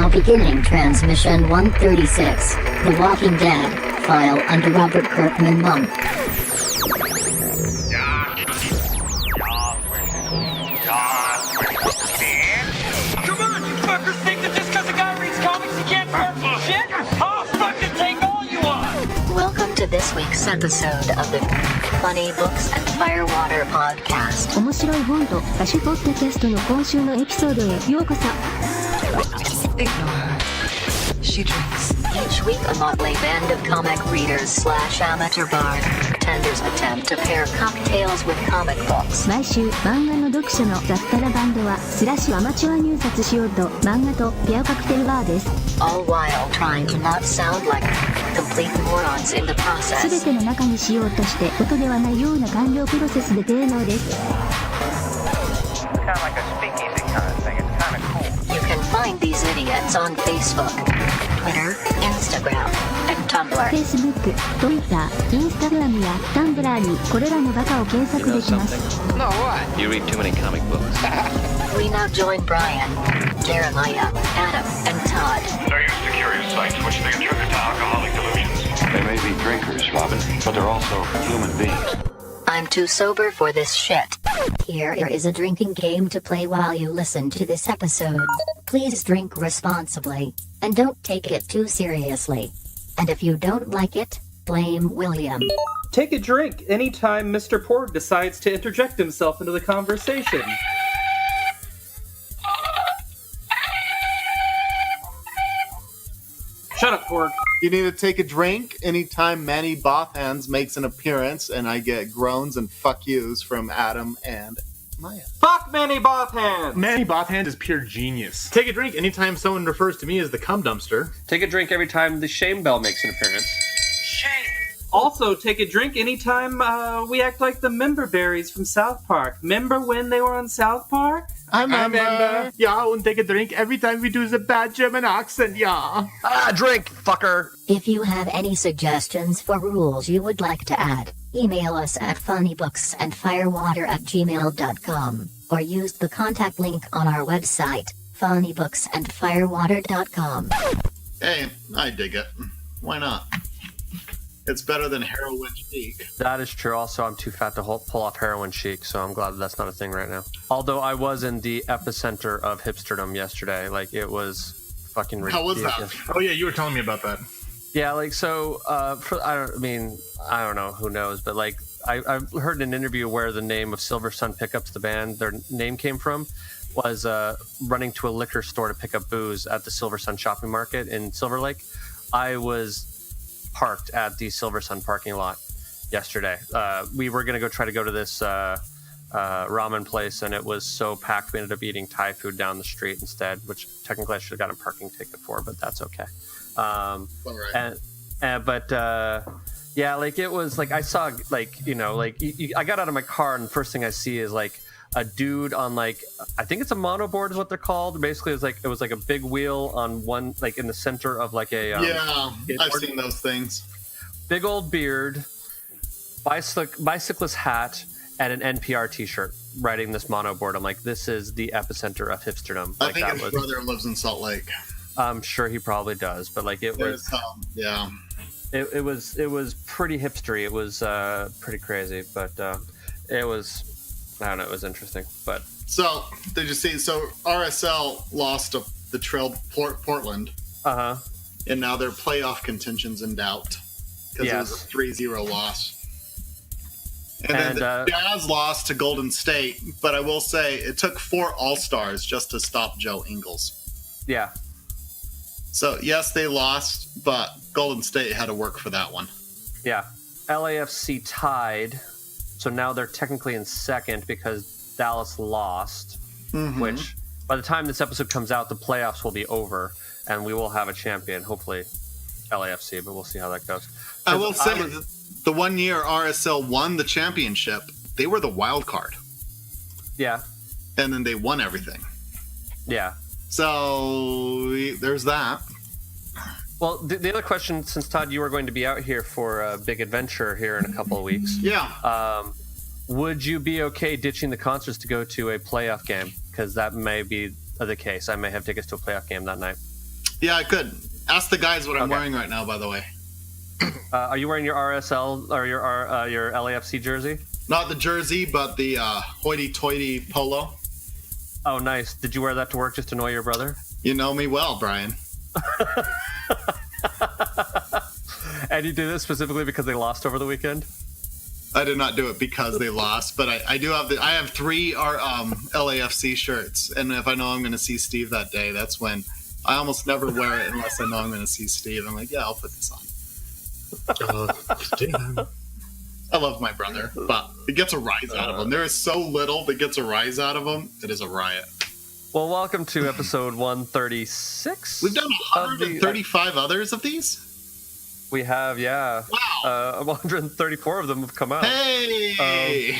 Now beginning transmission 136, The Walking Dead, file under Robert Kirkman monk. Come on, you fuckers think that just because a guy reads comics he can't start some shit? I'll fucking take all you want! Welcome to this week's episode of the Funny Books and Firewater podcast. 面白い本と歌手ポッドキャストの今週のエピソードへようこそ。 Ignore her. She drinks. Each week a motley band of comic readers / amateur bartenders attempt to pair cocktails with comic books. 毎週漫画の読者の雑多なバンドはスラッシュアマチュア入札しようと漫画とペアカクテルバーです。 All while trying to not sound like complete morons in the すべ process. ての中にしようとして音ではないような完了プロセスで低能です。 It's kind of like a speakeasy kind of thing. It's kind of cool. You can find these idiots on Facebook, Twitter, Instagram, and Tumblr. Facebook、Twitter、Instagram や Tumblr にこれらのバカを検索できます。 No, what? You read too many comic books. We now join Brian, Jeremiah, Adam, and Todd. They're used to curious sights which they attribute to alcoholic delusions. They may be drinkers, Robin, but they're also human beings. I'm too sober for this shit. Here is a drinking game to play while you listen to this episode. Please drink responsibly, and don't take it too seriously. And if you don't like it, blame William. Take a drink anytime Mr. Porg decides to interject himself into the conversation. Shut up, Porg. You need to take a drink anytime Manny Bothands makes an appearance, and I get groans and fuck yous from Adam and Maya. Fuck Manny Bothan! Manny Bothan is pure genius. Take a drink anytime someone refers to me as the cum dumpster. Take a drink every time the Shame Bell makes an appearance. Also, take a drink anytime we act like the member berries from South Park. Remember when they were on South Park? I remember. Yeah, and take a drink every time we do the bad German accent, yeah. Ah, drink, fucker! If you have any suggestions for rules you would like to add, email us at funnybooksandfirewater@gmail.com or use the contact link on our website, funnybooksandfirewater.com. Hey, I dig it. Why not? It's better than heroin chic. That is true. Also, I'm too fat to pull off heroin chic, so I'm glad that's not a thing right now. Although I was in the epicenter of hipsterdom yesterday. Like, it was fucking ridiculous. How was that? Oh yeah, you were telling me about that. Yeah, like, so, I don't know, who knows, but, like, I've heard in an interview where the name of Silversun Pickups, the band, their name came from, was running to a liquor store to pick up booze at the Silversun shopping market in Silver Lake. I was parked at the Silversun parking lot yesterday. We were going to try to go to this ramen place, and it was so packed we ended up eating Thai food down the street instead, which technically I should have gotten a parking ticket for, but that's okay. Yeah, like, it was like, I saw, like, you know, like, I got out of my car, and the first thing I see is like a dude on, like, I think it's a monoboard is what they're called. Basically, it was like a big wheel on one, like, in the center of like a yeah, I've seen those things. Big old beard, bicyclist hat, and an NPR t-shirt riding this monoboard. I'm like, this is the epicenter of hipsterdom. I like, think that his was, brother lives in Salt Lake. I'm sure he probably does, but like, it was yeah. It was pretty hipstery. It was pretty crazy, but it was, I don't know, it was interesting. But so did you see? So RSL lost to the Trail Portland, and now their playoff contention's in doubt because it was a 3-0 loss. And then the Jazz lost to Golden State, but I will say it took 4 All-Stars just to stop Joe Ingles. Yeah. So yes, they lost, but Golden State had to work for that one. Yeah. LAFC tied, so now they're technically in second because Dallas lost, which by the time this episode comes out, the playoffs will be over, and we will have a champion, hopefully LAFC, but we'll see how that goes. I will say the one year RSL won the championship, they were the wild card. Yeah. And then they won everything. Yeah. So there's that. Well, the other question, since Todd, you are going to be out here for a big adventure here in a couple of weeks. Yeah. Would you be okay ditching the concerts to go to a playoff game? Because that may be the case. I may have tickets to a playoff game that night. Yeah, I could. Ask the guys what I'm wearing right now, by the way. Are you wearing your RSL or your LAFC jersey? Not the jersey, but the hoity-toity polo. Oh, nice. Did you wear that to work just to annoy your brother? You know me well, Brian. And you did this specifically because they lost over the weekend? I did not do it because they lost, but I do have I have 3 LAFC shirts, and if I know I'm going to see Steve that day, that's when I almost never wear it unless I know I'm going to see Steve. I'm like, yeah, I'll put this on. I love my brother, but it gets a rise out of him. There is so little that gets a rise out of him. It is a riot. Well, welcome to episode 136. We've done 135 others of these? We have, yeah. Wow. 134 of them have come out. Hey!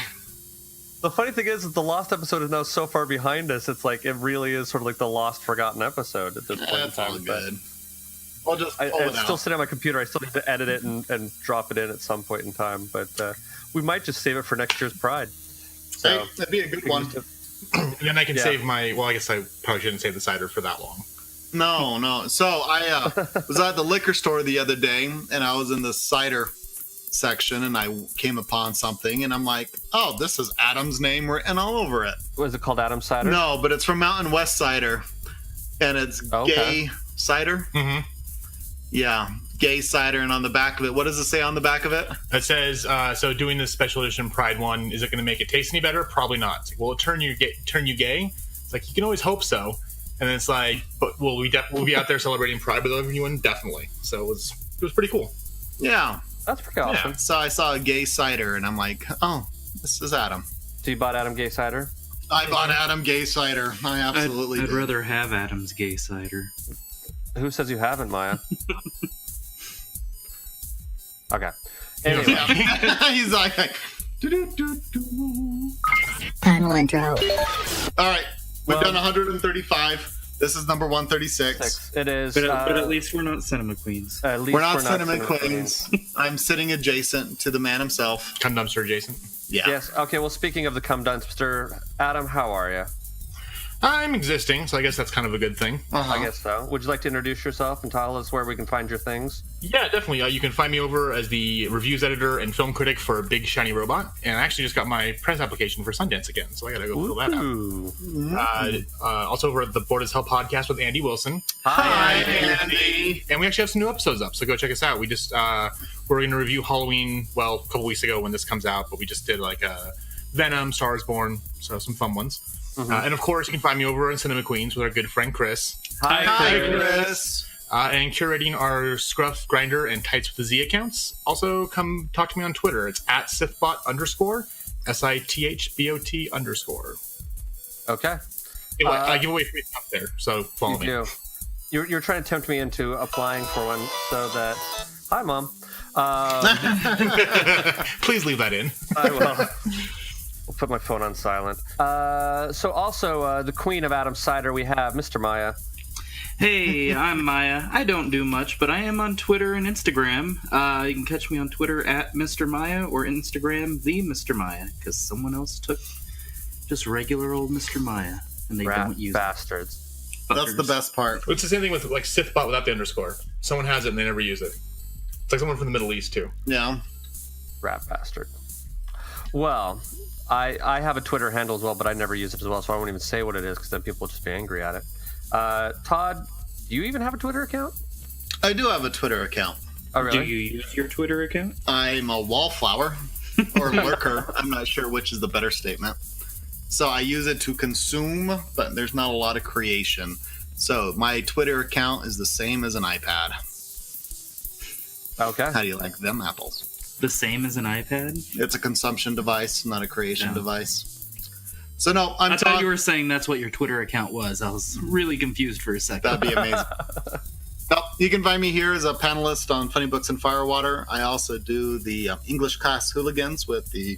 The funny thing is that the lost episode is now so far behind us, it's like, it really is sort of like the lost, forgotten episode at this point in time. All good. I'll just pull it it's out. still sitting on my computer. I still need to edit it and drop it in at some point in time. But we might just save it for next year's Pride. So, hey, that'd be a good one. And then I can save my... Well, I guess I probably shouldn't save the cider for that long. No. So I was at the liquor store the other day, and I was in the cider section, and I came upon something, and I'm like, oh, this is Adam's name written all over it. Was it called Adam's Cider? No, but it's from Mountain West Cider, and it's gay cider. Mm-hmm. Yeah, gay cider, and on the back of it, what does it say on the back of it? It says, so doing this special edition Pride one, is it going to make it taste any better? Probably not. It's like, will it turn you gay? It's like, you can always hope so. And then it's like, but we'll be out there celebrating Pride with everyone? Definitely. So it was pretty cool. Yeah. That's pretty awesome. Yeah. So I saw a gay cider, and I'm like, oh, this is Adam. So you bought Adam Gay Cider? I bought Adam Gay Cider. I absolutely I'd did. rather have Adam's Gay Cider. Who says you haven't, Maya? Okay. Anyway. He's like, Panel intro. all right. We've done 135. This is number 136. It is. But at least we're not Cinema Queens. At least We're not Cinema Queens. I'm sitting adjacent to the man himself. Cum dumpster adjacent. Yeah. Yes. Okay. Well, speaking of the cum dumpster, Adam, how are you? I'm existing, so I guess that's kind of a good thing. I guess so. Would you like to introduce yourself and tell us where we can find your things? Yeah, definitely. You can find me over as the reviews editor and film critic for Big Shiny Robot, and I actually just got my press application for Sundance again, so I gotta go fill that out. Also over at the Bored as Hell podcast with Andy Wilson. Hi, Andy. And we actually have some new episodes up, so go check us out. We just we're going to review Halloween, well, a couple weeks ago when this comes out, but we just did like Venom, Stars Born, so some fun ones. And of course, you can find me over in Cinema Queens with our good friend Chris. Hi, Chris. And curating our Scruff, Grinder, and Tights with the Z accounts. Also, come talk to me on Twitter. It's at @SithBot_, SITHBOT_. Okay. I give away free stuff there, so follow me. You're trying to tempt me into applying for one so that... Hi, Mom. Please leave that in. I will. We'll put my phone on silent. So also, the queen of Adam's Cider, we have Mr. Maya. Hey, I'm Maya. I don't do much, but I am on Twitter and Instagram. You can catch me on Twitter at Mr. Maya or Instagram the Mr. Maya, because someone else took just regular old Mr. Maya, and they don't use bastards. That's the best part. It's the same thing with like SithBot without the underscore. Someone has it and they never use it. It's like someone from the Middle East too. Yeah. Rat bastard. Well, I have a Twitter handle as well, but I never use it as well, so I won't even say what it is because then people will just be angry at it. Todd, do you even have a Twitter account? I do have a Twitter account. Oh, really? Do you use your Twitter account? I'm a wallflower or lurker. I'm not sure which is the better statement. So I use it to consume, but there's not a lot of creation. So my Twitter account is the same as an iPad. Okay. How do you like them apples? The same as an iPad? It's a consumption device, not a creation device. So no, I thought you were saying that's what your Twitter account was. I was really confused for a second. That'd be amazing. No, you can find me here as a panelist on Funny Books and Firewater. I also do the English Class Hooligans with the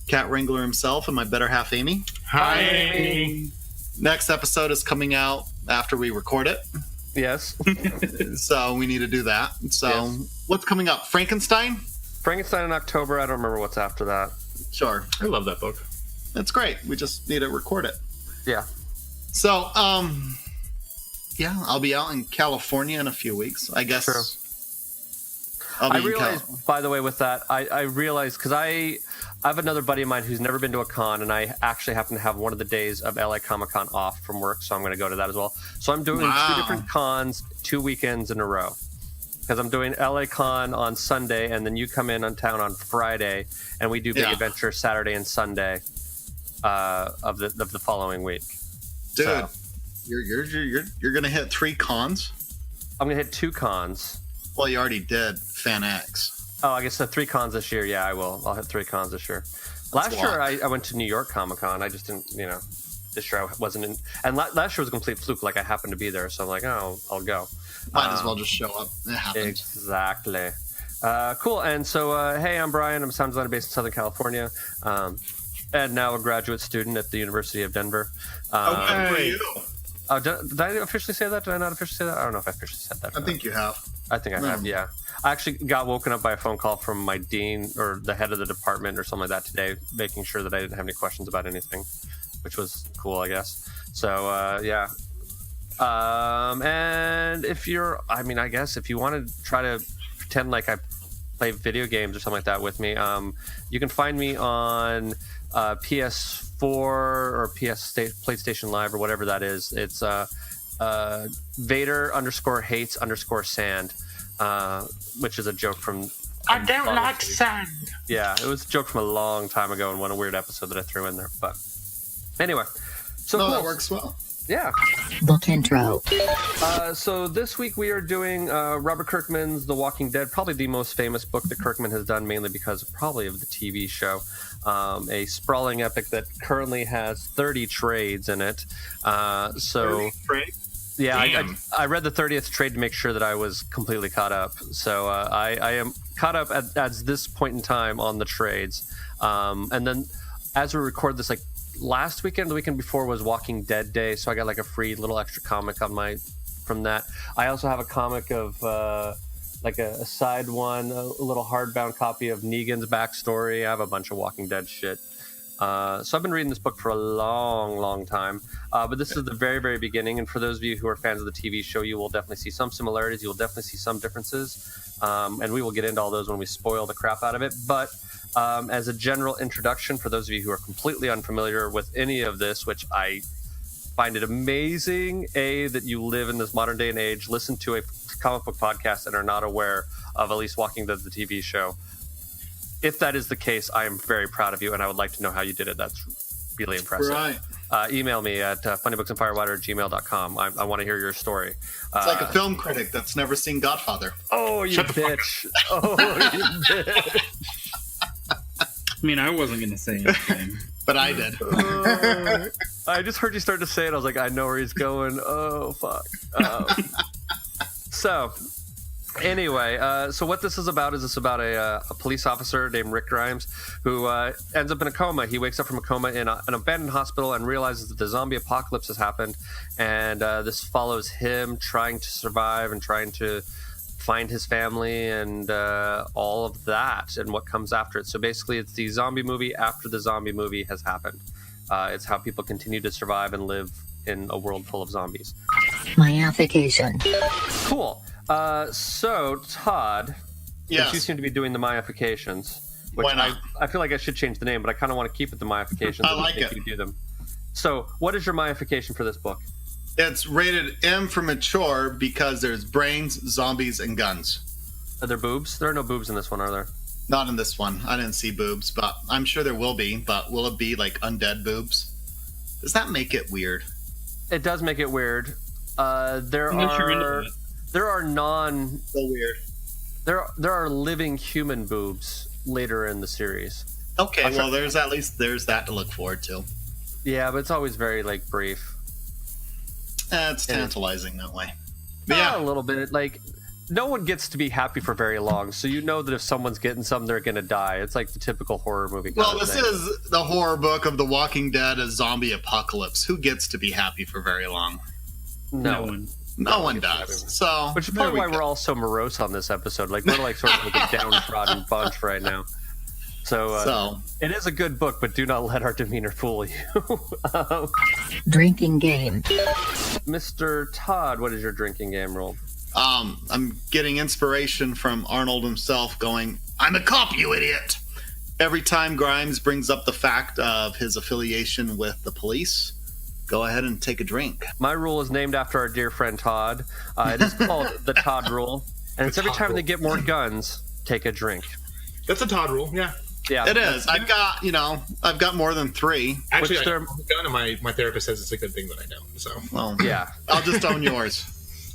cat wrangler himself and my better half, Amy. Hi, Amy. Next episode is coming out after we record it. Yes. So we need to do that. So what's coming up? Frankenstein? Frankenstein in October. I don't remember what's after that. Sure. I love that book. It's great. We just need to record it. Yeah. So, Yeah, I'll be out in California in a few weeks. I guess. True. I realized, by the way, with that, I realized because I have another buddy of mine who's never been to a con, and I actually happen to have one of the days of LA Comic Con off from work, so I'm going to go to that as well. So I'm doing 2 different cons, 2 weekends in a row. Because I'm doing LA Con on Sunday, and then you come in on town on Friday, and we do Big Adventure Saturday and Sunday of the following week. Dude, so, you're gonna hit 3 cons? I'm gonna hit 2 cons. Well, you already did Fan X. Oh, I guess the 3 cons this year. Yeah, I will. I'll hit 3 cons this year. Last year, I went to New York Comic Con. I just didn't, this year I wasn't in. And last year was a complete fluke. Like, I happened to be there, so I'm like, oh, I'll go. Might as well just show up. It happens. Exactly. Cool. And so, hey, I'm Brian. I'm a sound designer based in Southern California. And now a graduate student at the University of Denver. Good for you. Did I officially say that? Did I not officially say that? I don't know if I officially said that. I think you have. I think I have, yeah. I actually got woken up by a phone call from my dean or the head of the department or something like that today, making sure that I didn't have any questions about anything, which was cool, I guess. So, yeah. And if you're, I guess if you want to try to pretend like I play video games or something like that with me, you can find me on PS4 or PlayStation Live or whatever that is. It's Vader_hates_sand, which is a joke from. I don't like sand. Yeah, it was a joke from a long time ago in one weird episode that I threw in there. But anyway, so no, cool. that works well. Yeah. Book intro. So this week we are doing Robert Kirkman's The Walking Dead, probably the most famous book that Kirkman has done, mainly because probably of the TV show. A sprawling epic that currently has 30 trades in it. 30 trades? Yeah, I read the 30th trade to make sure that I was completely caught up. So I am caught up at this point in time on the trades. And then as we record this, like last weekend, the weekend before was Walking Dead Day, so I got like a free little extra comic from that. I also have a comic of like a side one, a little hardbound copy of Negan's backstory. I have a bunch of Walking Dead shit. So I've been reading this book for a long time, but this is the very, very beginning. And for those of you who are fans of the TV show, you will definitely see some similarities. You will definitely see some differences. And we will get into all those when we spoil the crap out of it. But as a general introduction, for those of you who are completely unfamiliar with any of this, which I find it amazing, that you live in this modern day and age, listen to a comic book podcast and are not aware of at least Walking Dead, the TV show. If that is the case, I am very proud of you, and I would like to know how you did it. That's really impressive. Right. Email me at funnybooksandfirewater@gmail.com. I want to hear your story. It's like a film critic that's never seen Godfather. Oh, you bitch. Oh, you bitch. I mean, I wasn't going to say anything. But I did. I just heard you start to say it. I was like, I know where he's going. Oh, fuck. So... Anyway, so what this is about a police officer named Rick Grimes who ends up in a coma. He wakes up from a coma in an abandoned hospital and realizes that the zombie apocalypse has happened. And this follows him trying to survive and trying to find his family and all of that and what comes after it. So basically, it's the zombie movie after the zombie movie has happened. It's how people continue to survive and live in a world full of zombies. Mayafication. Cool. So, Todd, yes. You seem to be doing the Mayafications. Which Why not? I feel like I should change the name, but I kind of want to keep it the Mayafications. I like it. You do them. So, what is your Mayafication for this book? It's rated M for mature because there's brains, zombies, and guns. Are there boobs? There are no boobs in this one, are there? Not in this one. I didn't see boobs, but I'm sure there will be. But will it be like undead boobs? Does that make it weird? It does make it weird. There are so weird. There are living human boobs later in the series. Okay, well, there's that to look forward to. Yeah, but it's always very like brief. It's tantalizing that way. But yeah, a little bit. Like, no one gets to be happy for very long, so you know that if someone's getting something, they're going to die. It's like the typical horror movie. Well, this is the horror book of The Walking Dead, a zombie apocalypse. Who gets to be happy for very long? No one. No one does. So, which is probably why we're all so morose on this episode. Like, we're like sort of like a downtrodden bunch right now. So it is a good book, but do not let our demeanor fool you. Drinking game. Mr. Todd, what is your drinking game rule? I'm getting inspiration from Arnold himself going, I'm a cop, you idiot! Every time Grimes brings up the fact of his affiliation with the police, go ahead and take a drink. My rule is named after our dear friend Todd. It is called the Todd rule. And it's every time they get more guns, take a drink. That's a Todd rule, yeah. Yeah, it is. I've got more than 3. Actually, I own a gun, and my therapist says it's a good thing that I don't. So, well, yeah, I'll just own yours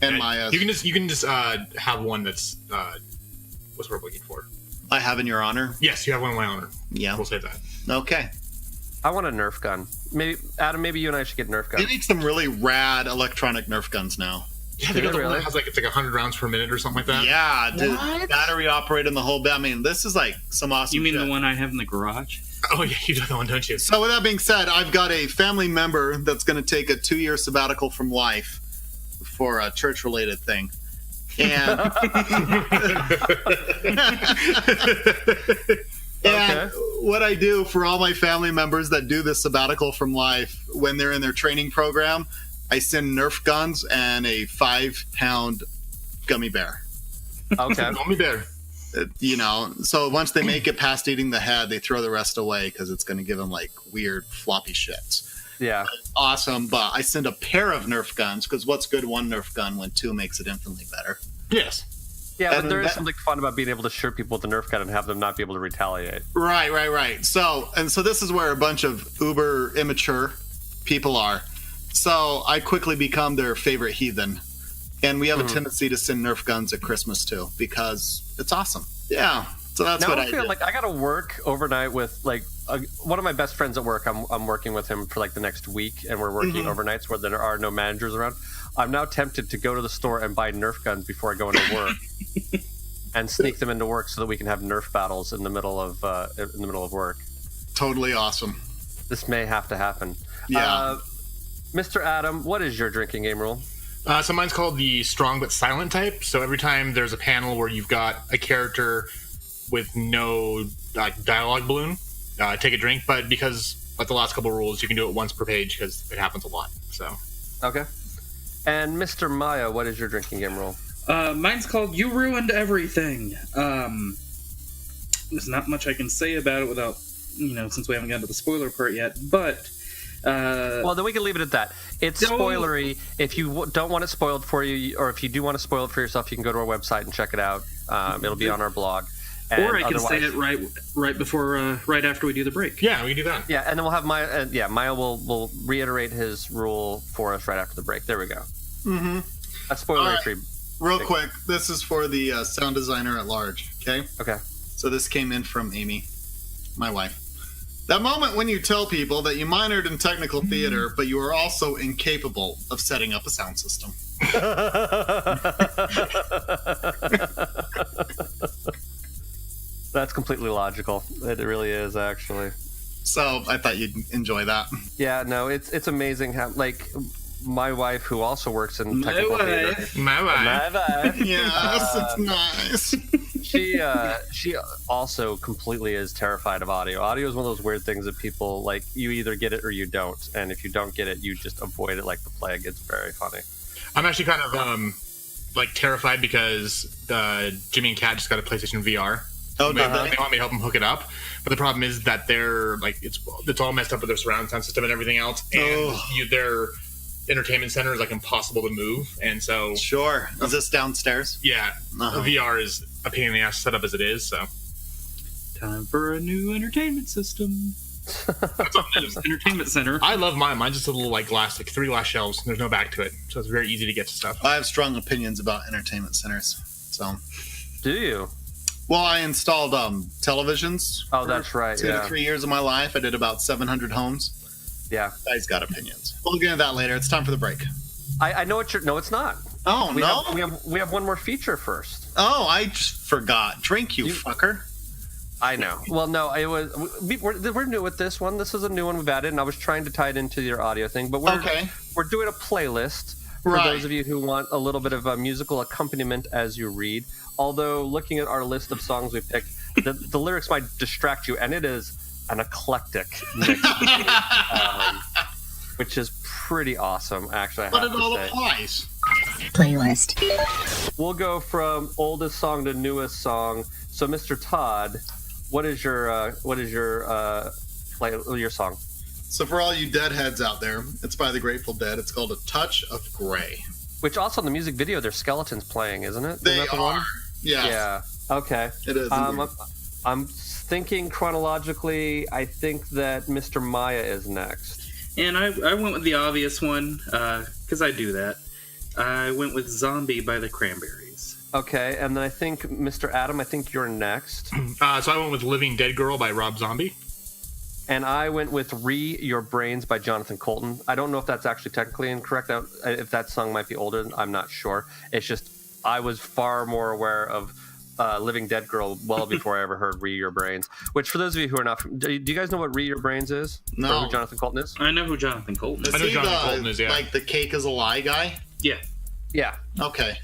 and Maya's. You can just have one that's what's what we're looking for. I have in your honor. Yes, you have one in my honor. Yeah, we'll say that. Okay. I want a Nerf gun. Maybe Adam. Maybe you and I should get Nerf guns. They make some really rad electronic Nerf guns now. Yeah, they got the one that has it's like 100 rounds per minute or something like that. Yeah, dude. What? Battery operated the whole bit. I mean, this is like some awesome. You mean shit. the one I have in the garage? Oh yeah, you do that one, don't you? So with that being said, I've got a family member that's going to take a 2-year sabbatical from life for a church-related thing, and and what I do for all my family members that do this sabbatical from life when they're in their training program, I send Nerf guns and a 5-pound gummy bear. Okay. Gummy bear. So once they make it past eating the head, they throw the rest away because it's going to give them like weird floppy shits. Yeah. Awesome. But I send a pair of Nerf guns because what's good one Nerf gun when 2 makes it infinitely better. Yes. Yeah, but there is something fun about being able to shoot people with the Nerf gun and have them not be able to retaliate. Right. So this is where a bunch of uber immature people are. So I quickly become their favorite heathen. And we have a tendency to send Nerf guns at Christmas, too, because it's awesome. Yeah, so that's what I feel did. like I got to work overnight with, one of my best friends at work. I'm working with him for, the next week, and we're working overnights where there are no managers around. I'm now tempted to go to the store and buy Nerf guns before I go into work and sneak them into work so that we can have Nerf battles in the middle of work. Totally awesome. This may have to happen. Yeah. Mr. Adam, what is your drinking game rule? So mine's called the strong but silent type. So every time there's a panel where you've got a character with no dialogue balloon, take a drink. But because like the last couple of rules, you can do it once per page because it happens a lot. So okay. And Mr. Maya, what is your drinking game rule? Mine's called You Ruined Everything. There's not much I can say about it without, since we haven't gotten to the spoiler part yet. But well, then we can leave it at that. It's spoilery. If you don't want it spoiled for you, or if you do want to spoil it for yourself, you can go to our website and check it out. It'll be on our blog. Or I can say it right before, right after we do the break. Yeah, we can do that. Yeah, and then we'll have Maya. Maya will reiterate his rule for us right after the break. There we go. Mm-hmm. A spoiler-free. Real quick, this is for the sound designer at large. Okay. Okay. So this came in from Amy, my wife. That moment when you tell people that you minored in technical theater, but you are also incapable of setting up a sound system. That's completely logical. It really is, actually. So I thought you'd enjoy that. Yeah, no, it's amazing how, my wife, who also works in technical theater. My wife. Yes, it's nice. She also completely is terrified of audio. Audio is one of those weird things that people, you either get it or you don't. And if you don't get it, you just avoid it like the plague. It's very funny. I'm actually kind of, terrified because Jimmy and Kat just got a PlayStation VR. Oh, they want me to help them hook it up. But the problem is that they're, it's all messed up with their surround sound system and everything else. And their entertainment center is impossible to move, and so sure. Is this downstairs? Yeah. VR is a pain in the ass set up as it is. So time for a new entertainment system. Entertainment center. I love mine. Mine's just a little glass, 3 glass shelves. And there's no back to it, so it's very easy to get to stuff. I have strong opinions about entertainment centers. So, do you? Well, I installed televisions. Oh, that's right. 2 to 3 years of my life. I did about 700 homes. Yeah. Guy's got opinions. We'll get into that later. It's time for the break. I know what you're... No, it's not. Oh, we have one more feature first. Oh, I just forgot. Drink, you fucker. I know. Well, no, it was... We're new with this one. This is a new one we've added, and I was trying to tie it into your audio thing, but we're doing a playlist for those of you who want a little bit of a musical accompaniment as you read. Although, looking at our list of songs we picked, the lyrics might distract you, and it is an eclectic mix, which is pretty awesome, actually. But it all applies. Playlist. We'll go from oldest song to newest song. So, Mr. Todd, what is your song? So for all you Deadheads out there, it's by the Grateful Dead. It's called A Touch of Grey. Which also in the music video, there's skeletons playing, isn't it? They isn't that the are. one? Yes. Yeah. Okay. It is. I'm thinking chronologically. I think that Mr. Maya is next. And I went with the obvious one, because I do that. I went with Zombie by the Cranberries. Okay, and then I think, Mr. Adam, I think you're next. So I went with Living Dead Girl by Rob Zombie. And I went with Re Your Brains by Jonathan Colton. I don't know if that's actually technically incorrect. If that song might be older, I'm not sure. It's just I was far more aware of Living Dead Girl well before I ever heard Re Your Brains. Which, for those of you who are not, do you guys know what Re Your Brains is? No. Or who Jonathan Colton is? I know who Jonathan Colton is. I know Jonathan Colton is, yeah. Like the Cake is a Lie guy? Yeah. Yeah. Okay.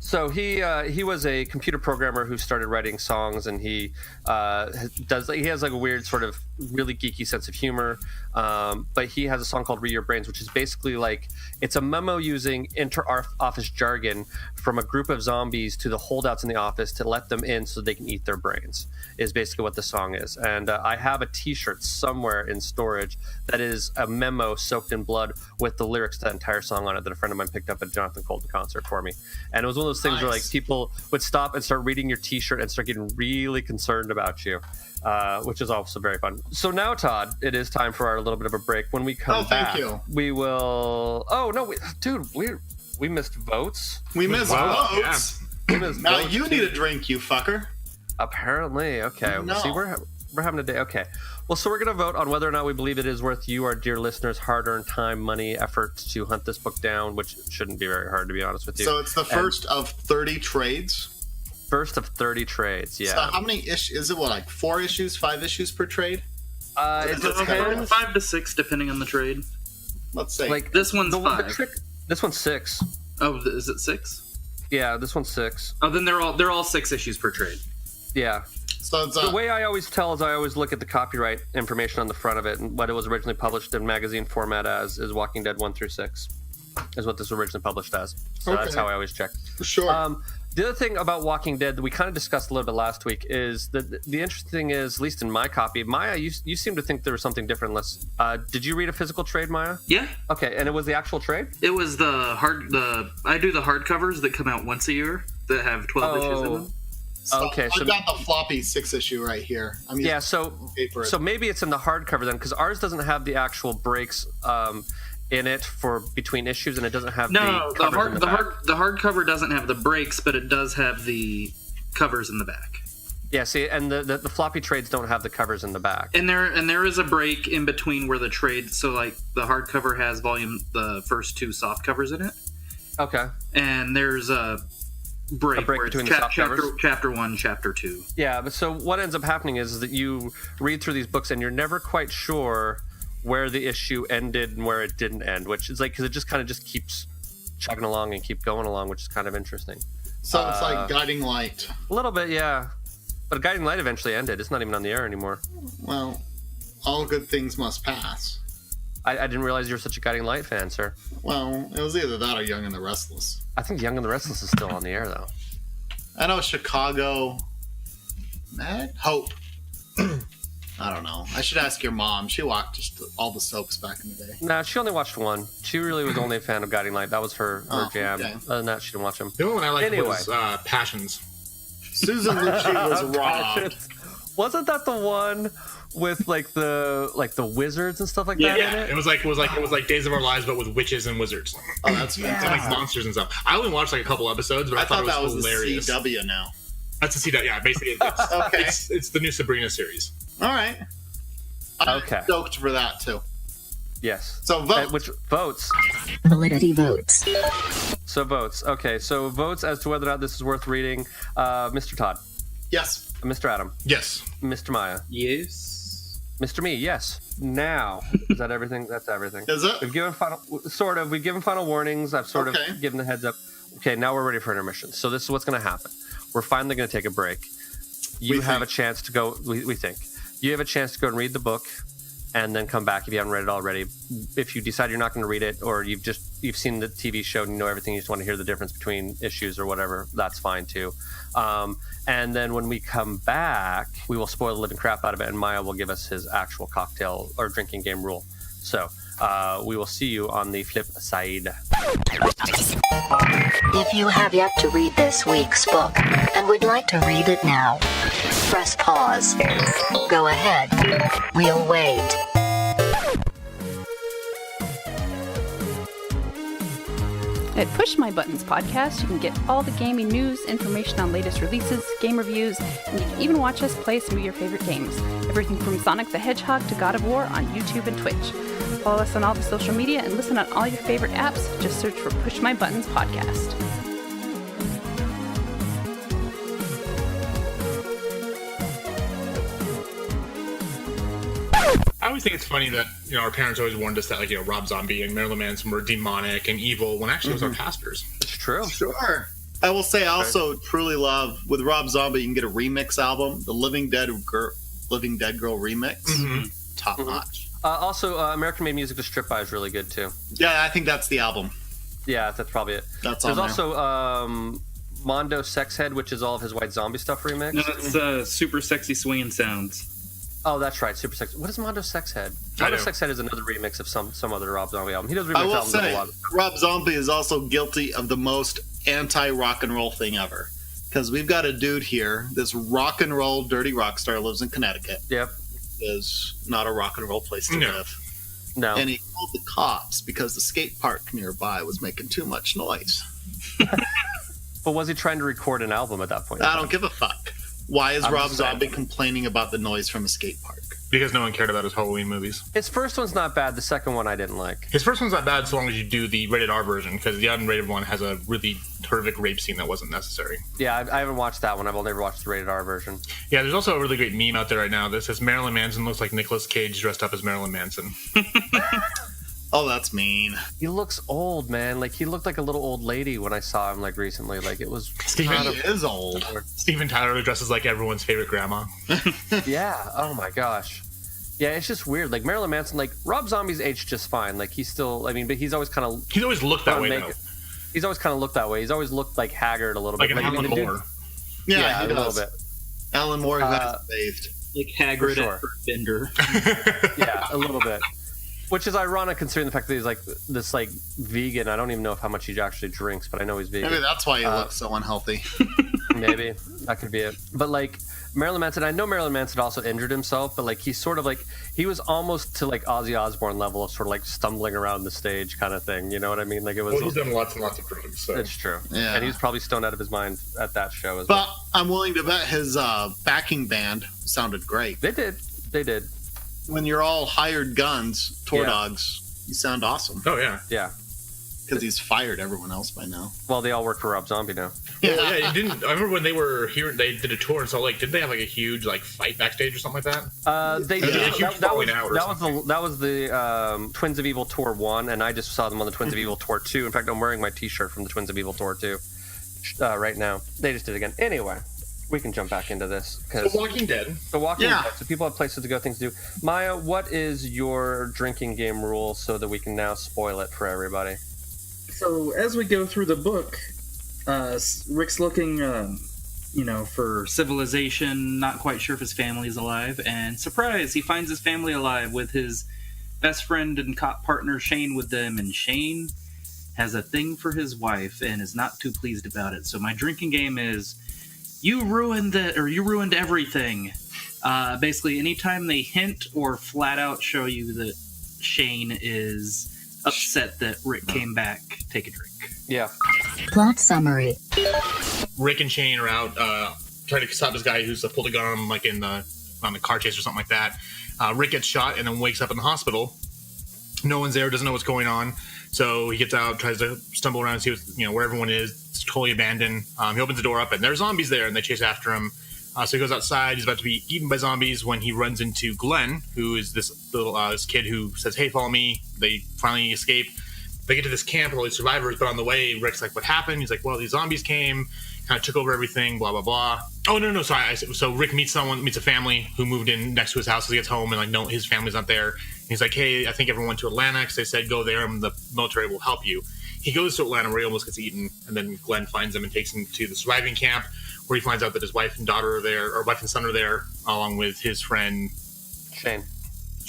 So he was a computer programmer who started writing songs, and he has like a weird sort of really geeky sense of humor. But he has a song called "Read Your Brains," which is basically like it's a memo using inter-office jargon from a group of zombies to the holdouts in the office to let them in so they can eat their brains. Is basically what the song is. And I have a T-shirt somewhere in storage that is a memo soaked in blood with the lyrics to that entire song on it that a friend of mine picked up at a Jonathan Colton concert for me. And it was one of those things where like people would stop and start reading your T-shirt and start getting really concerned about you, which is also very fun. So now, Todd, it is time for our little bit of a break. When we come back, we will. Oh no, we missed votes. We missed votes. Yeah. We missed now votes, you need a drink, you fucker. Apparently, okay. No. See, we're having a day. Okay. Well, so we're going to vote on whether or not we believe it is worth you, our dear listeners, hard-earned time, money, effort to hunt this book down, which shouldn't be very hard, to be honest with you. So it's the first of 30 trades? First of 30 trades, yeah. So how many is it? What, like 4 issues, 5 issues per trade? It depends. 5 to 6, depending on the trade. Let's say. Like this one's 5. This one's 6. Oh, is it 6? Yeah, this one's 6. Oh, then they're all 6 issues per trade. Yeah. So it's, the way I always tell is I always look at the copyright information on the front of it, and what it was originally published in magazine format as is Walking Dead 1 through 6, is what this was originally published as. So that's how I always check. Sure. The other thing about Walking Dead that we kind of discussed a little bit last week is that the interesting thing is, at least in my copy, Maya, you seem to think there was something different. Did you read a physical trade, Maya? Yeah. Okay, and it was the actual trade? It was I do the hardcovers that come out once a year that have 12 issues in them. So okay, so I got the floppy 6 issue right here. Yeah, so maybe it's in the hardcover then, because ours doesn't have the actual breaks in it for between issues, and it doesn't have the hardcover doesn't have the breaks, but it does have the covers in the back. Yeah, see, and the floppy trades don't have the covers in the back. And there is a break in between where the trade, so like the hardcover has the first 2 soft covers in it. Okay. And there's a break between the soft covers? Chapter 1, Chapter 2. Yeah, but so what ends up happening is that you read through these books and you're never quite sure where the issue ended and where it didn't end, which is like, because it just kind of just keeps chugging along and keep going along, which is kind of interesting. So it's like Guiding Light. A little bit, yeah. But Guiding Light eventually ended. It's not even on the air anymore. Well, all good things must pass. I didn't realize you were such a Guiding Light fan, sir. Well, it was either that or Young and the Restless. I think Young and the Restless is still on the air, though. I know Chicago... Hope. I don't know. I should ask your mom. She watched just all the soaps back in the day. Nah, she only watched one. She really was only a fan of Guiding Light. That was her jam. Okay. Other than that, she didn't watch them. The only one I liked was Passions. Susan Lucci was robbed. Wasn't that the one with like the wizards and stuff like that in it? It was like Days of Our Lives, but with witches and wizards. Oh, that's fantastic. And like monsters and stuff. I only watched like a couple episodes, but I thought it was hilarious. The CW now. That's the CW, yeah. Basically, it's the new Sabrina series. All right. I'm stoked for that too. Yes. So votes. Which votes? Validity votes. So votes. Okay. So votes as to whether or not this is worth reading. Mr. Todd. Yes. Mr. Adam. Yes. Mr. Maya. Yes. Mr. Me. Yes. Now. Is that everything? That's everything. Is it? We've given final warnings. I've sort of given the heads up. Okay. Now we're ready for intermission. So this is what's going to happen. We're finally going to take a break. you have a chance to go. We think you have a chance to go and read the book, and then come back if you haven't read it already. If you decide you're not going to read it, or you've seen the TV show and you know everything, you just want to hear the difference between issues or whatever, that's fine too. And then when we come back, we will spoil the living crap out of it, and Maya will give us his actual cocktail or drinking game rule. So we will see you on the flip side. If you have yet to read this week's book and would like to read it now, press pause. Go ahead. We'll wait. At Push My Buttons podcast, you can get all the gaming news, information on latest releases, game reviews, and you can even watch us play some of your favorite games. Everything from Sonic the Hedgehog to God of War on YouTube and Twitch. Follow us on all the social media and listen on all your favorite apps. Just search for Push My Buttons podcast. I always think it's funny that our parents always warned us that Rob Zombie and Marilyn Manson were demonic and evil when actually it was our pastors. It's true. Sure. I will say I also truly love with Rob Zombie. You can get a remix album, the Living Dead Girl remix, top notch. Also, American Made Music to Strip By is really good too. Yeah, I think that's the album. Yeah, that's probably it. There's also Mondo Sexhead, which is all of his White Zombie stuff remixed. No, it's Super Sexy Swinging Sounds. Oh, that's right, Super Sexy. What is Mondo Sexhead? Mondo Sexhead is another remix of some other Rob Zombie album. He does remix I will albums say, a lot. Rob Zombie is also guilty of the most anti-rock and roll thing ever. Because we've got a dude here, this rock and roll dirty rock star, lives in Connecticut. Yep. Is not a rock and roll place to live. No. And he called the cops because the skate park nearby was making too much noise. But was he trying to record an album at that point? I don't give a fuck. Why is Rob Zombie complaining about the noise from a skate park? Because no one cared about his Halloween movies. His first one's not bad. The second one I didn't like. His first one's not bad so long as you do the rated R version, because the unrated one has a really horrific rape scene that wasn't necessary. Yeah, I haven't watched that one. I've only ever watched the rated R version. Yeah, there's also a really great meme out there right now that says Marilyn Manson looks like Nicolas Cage dressed up as Marilyn Manson. Oh, that's mean. He looks old, man. Like, he looked like a little old lady when I saw him, recently. Like, it was... He is old. Steven Tyler dresses like everyone's favorite grandma. Yeah, oh my gosh. Yeah, it's just weird. Like, Marilyn Manson, Rob Zombie's aged just fine. Like, he's still... but he's always kind of... He's always looked that way, though. He's always kind of looked that way. He's always looked, haggard a little bit. Like an Alan Moore. Yeah, a little bit. Alan Moore got bathed. Like Hagrid at Bender. Yeah, a little bit. Which is ironic considering the fact that he's this vegan. I don't even know how much he actually drinks, but I know he's vegan. Maybe that's why he looks so unhealthy. Maybe that could be it. But Marilyn Manson, I know Marilyn Manson also injured himself, but he's sort of he was almost to Ozzy Osbourne level of sort of stumbling around the stage kind of thing. You know what I mean? It was. Well, he's done lots and lots of drugs. So. It's true. Yeah. And he was probably stoned out of his mind at that show as well. But I'm willing to bet his backing band sounded great. They did. When you're all hired guns, tour dogs, you sound awesome. Oh, yeah. Yeah. Because he's fired everyone else by now. Well, they all work for Rob Zombie now. Yeah, he didn't. I remember when they were here, they did a tour in Salt Lake. Did they have a huge fight backstage or something like that? They did. A huge that was the Twins of Evil Tour 1, and I just saw them on the Twins of Evil Tour 2. In fact, I'm wearing my T-shirt from the Twins of Evil Tour 2 right now. They just did it again. Anyway. We can jump back into this. The Walking Dead. The Walking Dead. So people have places to go, things to do. Maya, what is your drinking game rule so that we can now spoil it for everybody? So as we go through the book, Rick's looking, for civilization, not quite sure if his family's alive, and surprise, he finds his family alive with his best friend and cop partner Shane with them, and Shane has a thing for his wife and is not too pleased about it. So my drinking game is... You ruined everything. Basically, anytime they hint or flat out show you that Shane is upset that Rick came back, take a drink. Yeah. Plot summary. Rick and Shane are out trying to stop this guy who's pulled a gun on him, on the car chase or something like that. Rick gets shot and then wakes up in the hospital. No one's there, doesn't know what's going on. So he gets out, tries to stumble around and see where everyone is. It's totally abandoned. He opens the door up, and there's zombies there, and they chase after him. So he goes outside. He's about to be eaten by zombies when he runs into Glenn, who is this little this kid who says, "Hey, follow me." They finally escape. they get to this camp with all these survivors, but on the way, Rick's like, what happened? He's like, well, these zombies came, kind of took over everything, blah, blah, blah. Oh, no, sorry. So Rick meets a family who moved in next to his house as he gets home, and like, no, his family's not there. And he's like, hey, I think everyone went to Atlanta because they said go there and the military will help you. He goes to Atlanta where he almost gets eaten, and then Glenn finds him and takes him to the surviving camp where he finds out that his wife and daughter are there, or wife and son are there, along with his friend Shane.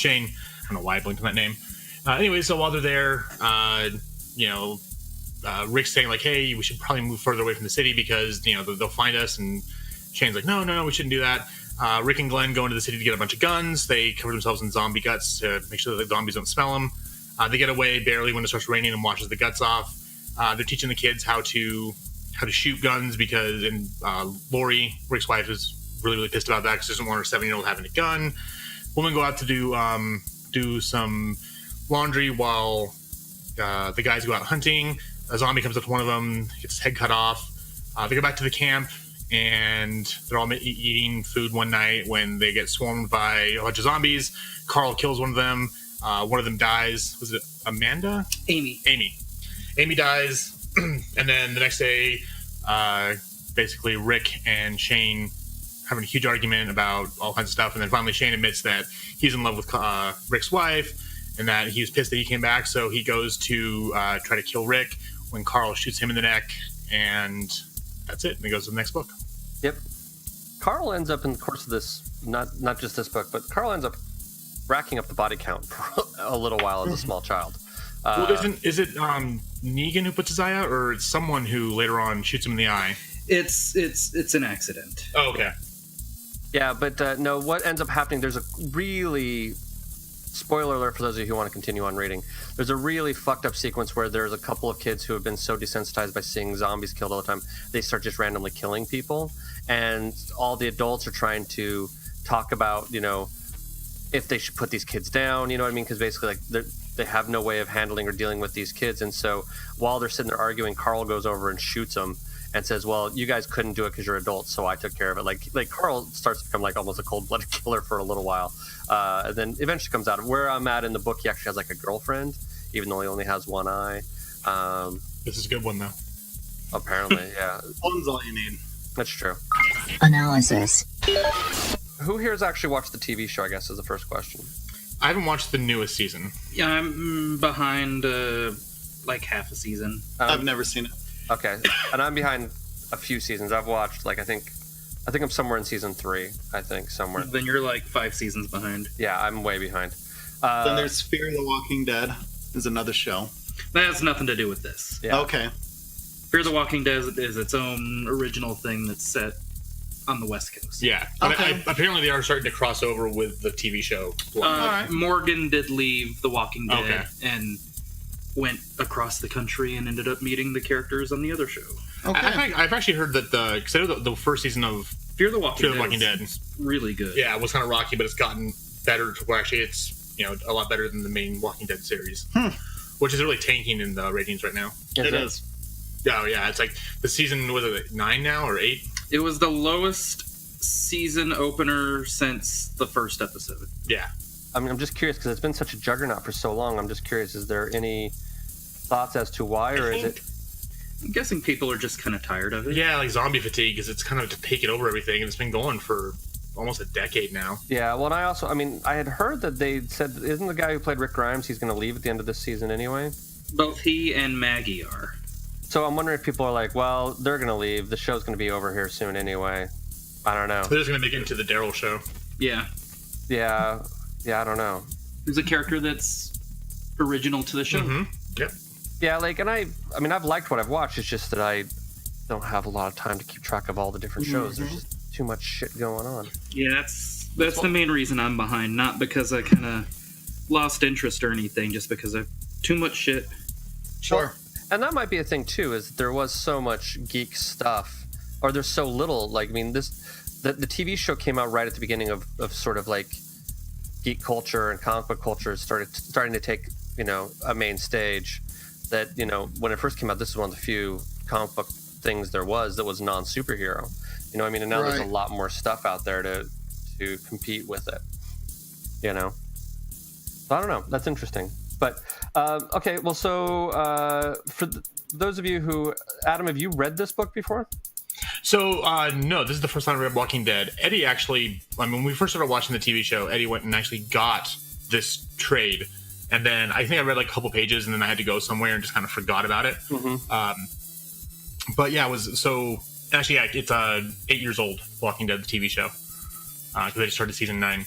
I don't know why I blinked on that name. Anyway, so while they're there, Rick's saying like, hey, we should probably move further away from the city because, they'll find us. And Shane's like, no, we shouldn't do that. Rick and Glenn go into the city to get a bunch of guns. They cover themselves in zombie guts to make sure that the zombies don't smell them. They get away barely when it starts raining and washes the guts off. They're teaching the kids how to shoot guns because Lori, Rick's wife, is really, really pissed about that because she doesn't want her 7-year-old having a gun. Women go out to do some laundry while the guys go out hunting. A zombie comes up to one of them, gets his head cut off. They go back to the camp, and they're all eating food one night when they get swarmed by a bunch of zombies. Carl kills one of them. One of them dies. Was it Amanda? Amy. Amy dies. And then the next day, basically Rick and Shane having a huge argument about all kinds of stuff. And then finally Shane admits that he's in love with Rick's wife and that he was pissed that he came back. So he goes to try to kill Rick when Carl shoots him in the neck. And that's it. And he goes to the next book. Yep. Carl ends up in the course of this, not just this book, but Carl ends up racking up the body count for a little while as a small child. Well, is it Negan who puts his eye out, or it's someone who later on shoots him in the eye? It's an accident. Oh, okay. Yeah, but no, what ends up happening, there's a really, spoiler alert for those of you who want to continue on reading, there's a really fucked up sequence where there's a couple of kids who have been so desensitized by seeing zombies killed all the time, they start just randomly killing people, and all the adults are trying to talk about, if they should put these kids down, you know what I mean? Because basically, like, they have no way of handling or dealing with these kids. And so while they're sitting there arguing, Carl goes over and shoots them and says, well, you guys couldn't do it because you're adults, so I took care of it. Like Carl starts to become like almost a cold-blooded killer for a little while. And then eventually comes out. Where I'm at in the book, he actually has like a girlfriend, even though he only has one eye. This is a good one, though. Apparently, yeah. One's all you need. That's true. Analysis. Who here has actually watched the TV show, I guess, is the first question. I haven't watched the newest season. Yeah, I'm behind like half a season. I've never seen it. Okay, and I'm behind a few seasons. I've watched, like, I think I'm somewhere in season 3, I think, somewhere. Then you're like 5 seasons behind. Yeah, I'm way behind. Then there's Fear the Walking Dead is another show. That has nothing to do with this. Yeah. Okay. Fear the Walking Dead is its own original thing that's set on the West Coast. Yeah. Okay. Apparently they are starting to cross over with the TV show. Morgan did leave The Walking Dead Okay. and went across the country and ended up meeting the characters on the other show. Okay. I've actually heard that because I know the first season of Fear the Walking Dead is really good. Yeah, it was kind of rocky, but it's gotten better to where actually it's a lot better than the main Walking Dead series, which is really tanking in the ratings right now. It is. Oh yeah, it's like the season, was it 9 now or 8? It was the lowest season opener since the first episode. Yeah. I mean, I'm just curious because it's been such a juggernaut for so long. I'm just curious, is there any thoughts as to why, or is it? I'm guessing people are just kind of tired of it. Yeah, like zombie fatigue, because it's kind of taken over everything, and it's been going for almost a decade now. Yeah, well, and I had heard that they said, isn't the guy who played Rick Grimes, he's going to leave at the end of this season anyway? Both he and Maggie are. So I'm wondering if people are like, well, they're going to leave. The show's going to be over here soon anyway. I don't know. They're just going to make it into the Daryl show. Yeah. Yeah, I don't know. There's a character that's original to the show. Mm-hmm. Yep. Yeah, like, and I've liked what I've watched. It's just that I don't have a lot of time to keep track of all the different shows. There's just too much shit going on. Yeah, that's the main reason I'm behind. Not because I kind of lost interest or anything, just because I've too much shit. Sure. Well, and that might be a thing too, is that there was so much geek stuff, or there's so little. Like, I mean, the TV show came out right at the beginning of sort of like geek culture and comic book culture starting to take, a main stage. That, when it first came out, this is one of the few comic book things there was that was non-superhero. You know what I mean? And now there's a lot more stuff out there to compete with it. So I don't know. That's interesting. But Okay, well, so those of you who... Adam, have you read this book before? So, no, this is the first time I read Walking Dead. Eddie actually... when we first started watching the TV show, Eddie went and actually got this trade. And then I think I read like a couple pages, and then I had to go somewhere and just kind of forgot about it. But yeah, it was... So, actually, yeah, it's 8 years old, Walking Dead, the TV show. Because I just started season 9.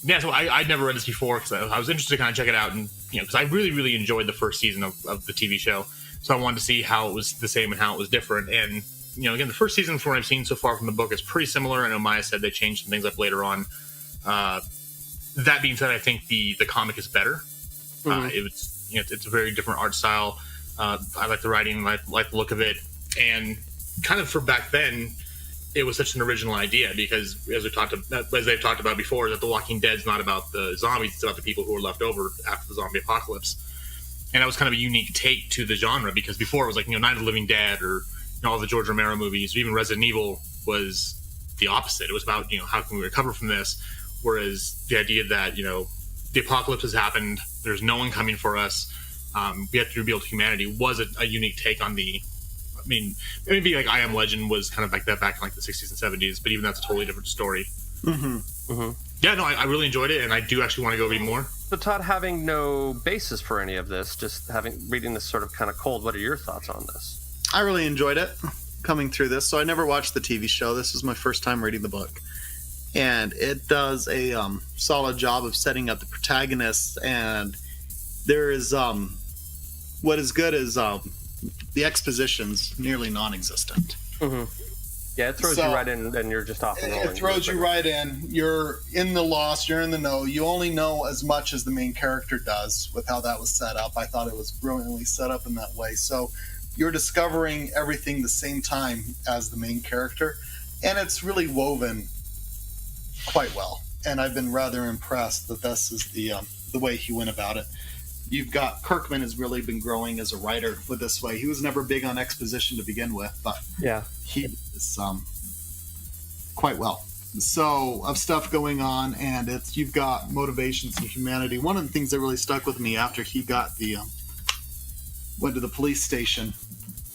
Yeah, so I'd never read this before because I was interested to kind of check it out, and because I really, really enjoyed the first season of the TV show, so I wanted to see how it was the same and how it was different. And again, the first season, from what I've seen so far from the book, is pretty similar. I know Maya said they changed some things up later on. That being said, I think the comic is better. It's a very different art style. I like the writing, I like the look of it, and kind of for back then, it was such an original idea because, as they've talked about before, that The Walking Dead's not about the zombies; it's about the people who are left over after the zombie apocalypse. And that was kind of a unique take to the genre because before it was like Night of the Living Dead or all the George Romero movies, or even Resident Evil was the opposite. It was about how can we recover from this, whereas the idea that the apocalypse has happened, there's no one coming for us, we have to rebuild humanity was a unique take on the. I mean, maybe like I Am Legend was kind of like that back in like the 60s and 70s, but even that's a totally different story. Yeah, no, I really enjoyed it, and I do actually want to go read more. So, Todd, having no basis for any of this, just reading this sort of kind of cold, what are your thoughts on this? I really enjoyed it coming through this. So I never watched the TV show. This is my first time reading the book. And it does a solid job of setting up the protagonists, and there is what is good is the exposition's nearly non-existent. Yeah, it throws you right in, and you're just off and rolling. It throws you right in. You're in the lost. You're in the know. You only know as much as the main character does with how that was set up. I thought it was brilliantly set up in that way. So you're discovering everything the same time as the main character, and it's really woven quite well. And I've been rather impressed that this is the way he went about it. You've got Kirkman has really been growing as a writer with this way. He was never big on exposition to begin with, but he is quite well. So of stuff going on, and you've got motivations and humanity. One of the things that really stuck with me after he got went to the police station,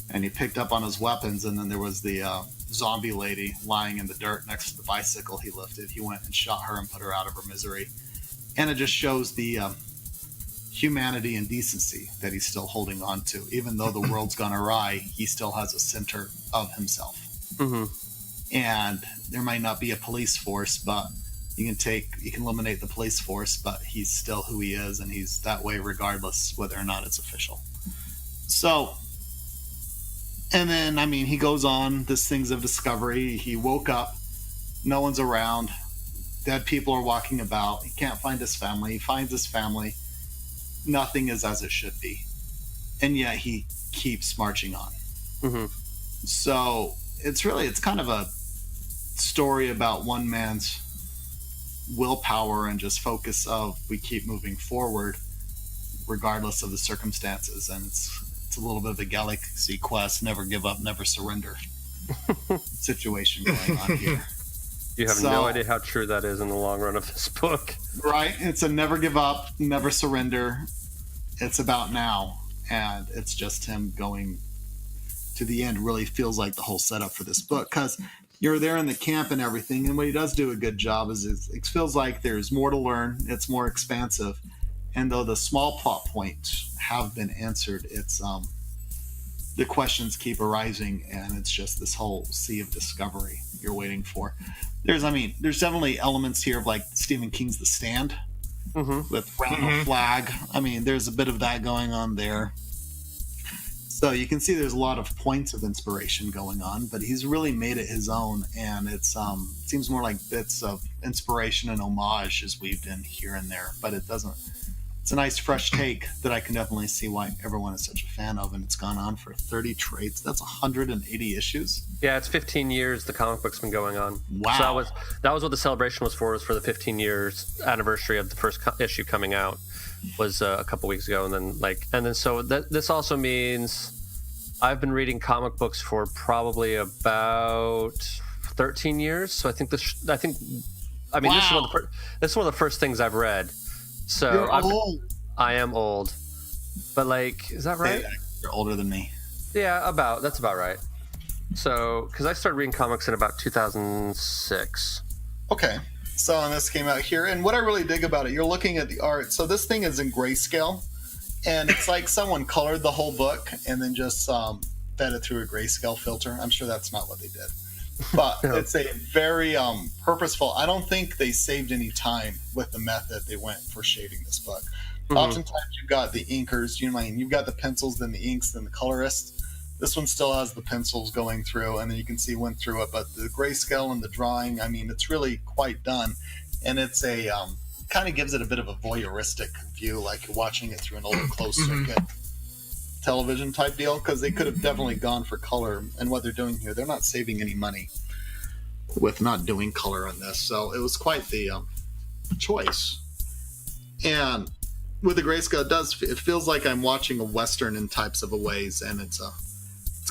and he picked up on his weapons, and then there was the zombie lady lying in the dirt next to the bicycle he lifted. He went and shot her and put her out of her misery, and it just shows the humanity and decency that he's still holding on to. Even though the world's gone awry, he still has a center of himself. And there might not be a police force, but you can eliminate the police force, but he's still who he is, and he's that way regardless whether or not it's official. So, and then he goes on this things of discovery. He woke up, no one's around, dead people are walking about, he can't find his family. He finds his family, nothing is as it should be, and yet he keeps marching on. So it's kind of a story about one man's willpower and just focus of we keep moving forward regardless of the circumstances, and it's a little bit of a Galaxy Quest, never give up, never surrender situation going on here. You have no idea how true that is in the long run of this book. Right. It's a never give up, never surrender. It's about now. And it's just him going to the end. Really feels like the whole setup for this book, because you're there in the camp and everything. And what he does do a good job is it feels like there's more to learn. It's more expansive. And though the small plot points have been answered, it's the questions keep arising, and it's just this whole sea of discovery you're waiting for. There's definitely elements here of like Stephen King's The Stand with Randall Flagg. There's a bit of that going on there. So you can see there's a lot of points of inspiration going on, but he's really made it his own, and it seems more like bits of inspiration and homage is weaved in here and there, but it doesn't. It's a nice fresh take that I can definitely see why everyone is such a fan of, and it's gone on for 30 trades. That's 180 issues. Yeah, it's 15 years the comic book's been going on. Wow. So that was what the celebration was for the 15 years anniversary of the first issue coming out was a couple weeks ago, so this also means I've been reading comic books for probably about 13 years. So I think this is one of the first things I've read. So you're old. I am old. But, like, is that right? You're older than me. Yeah, that's about right. So, because I started reading comics in about 2006. Okay. So, and this came out here. And what I really dig about it, you're looking at the art. So this thing is in grayscale. And it's like someone colored the whole book and then just fed it through a grayscale filter. I'm sure that's not what they did. But it's a very purposeful. I don't think they saved any time with the method they went for shading this book. Mm-hmm. Oftentimes you've got the inkers, you've got the pencils, then the inks, then the colorists. This one still has the pencils going through, and then you can see went through it. But the grayscale and the drawing, I mean, it's really quite done. And it's a kind of gives it a bit of a voyeuristic view, like you're watching it through an old closed circuit television type deal, because they could have definitely gone for color. And what they're doing here, they're not saving any money with not doing color on this. So it was quite the choice. And with the grayscale, it feels like I'm watching a Western in types of a ways, and it's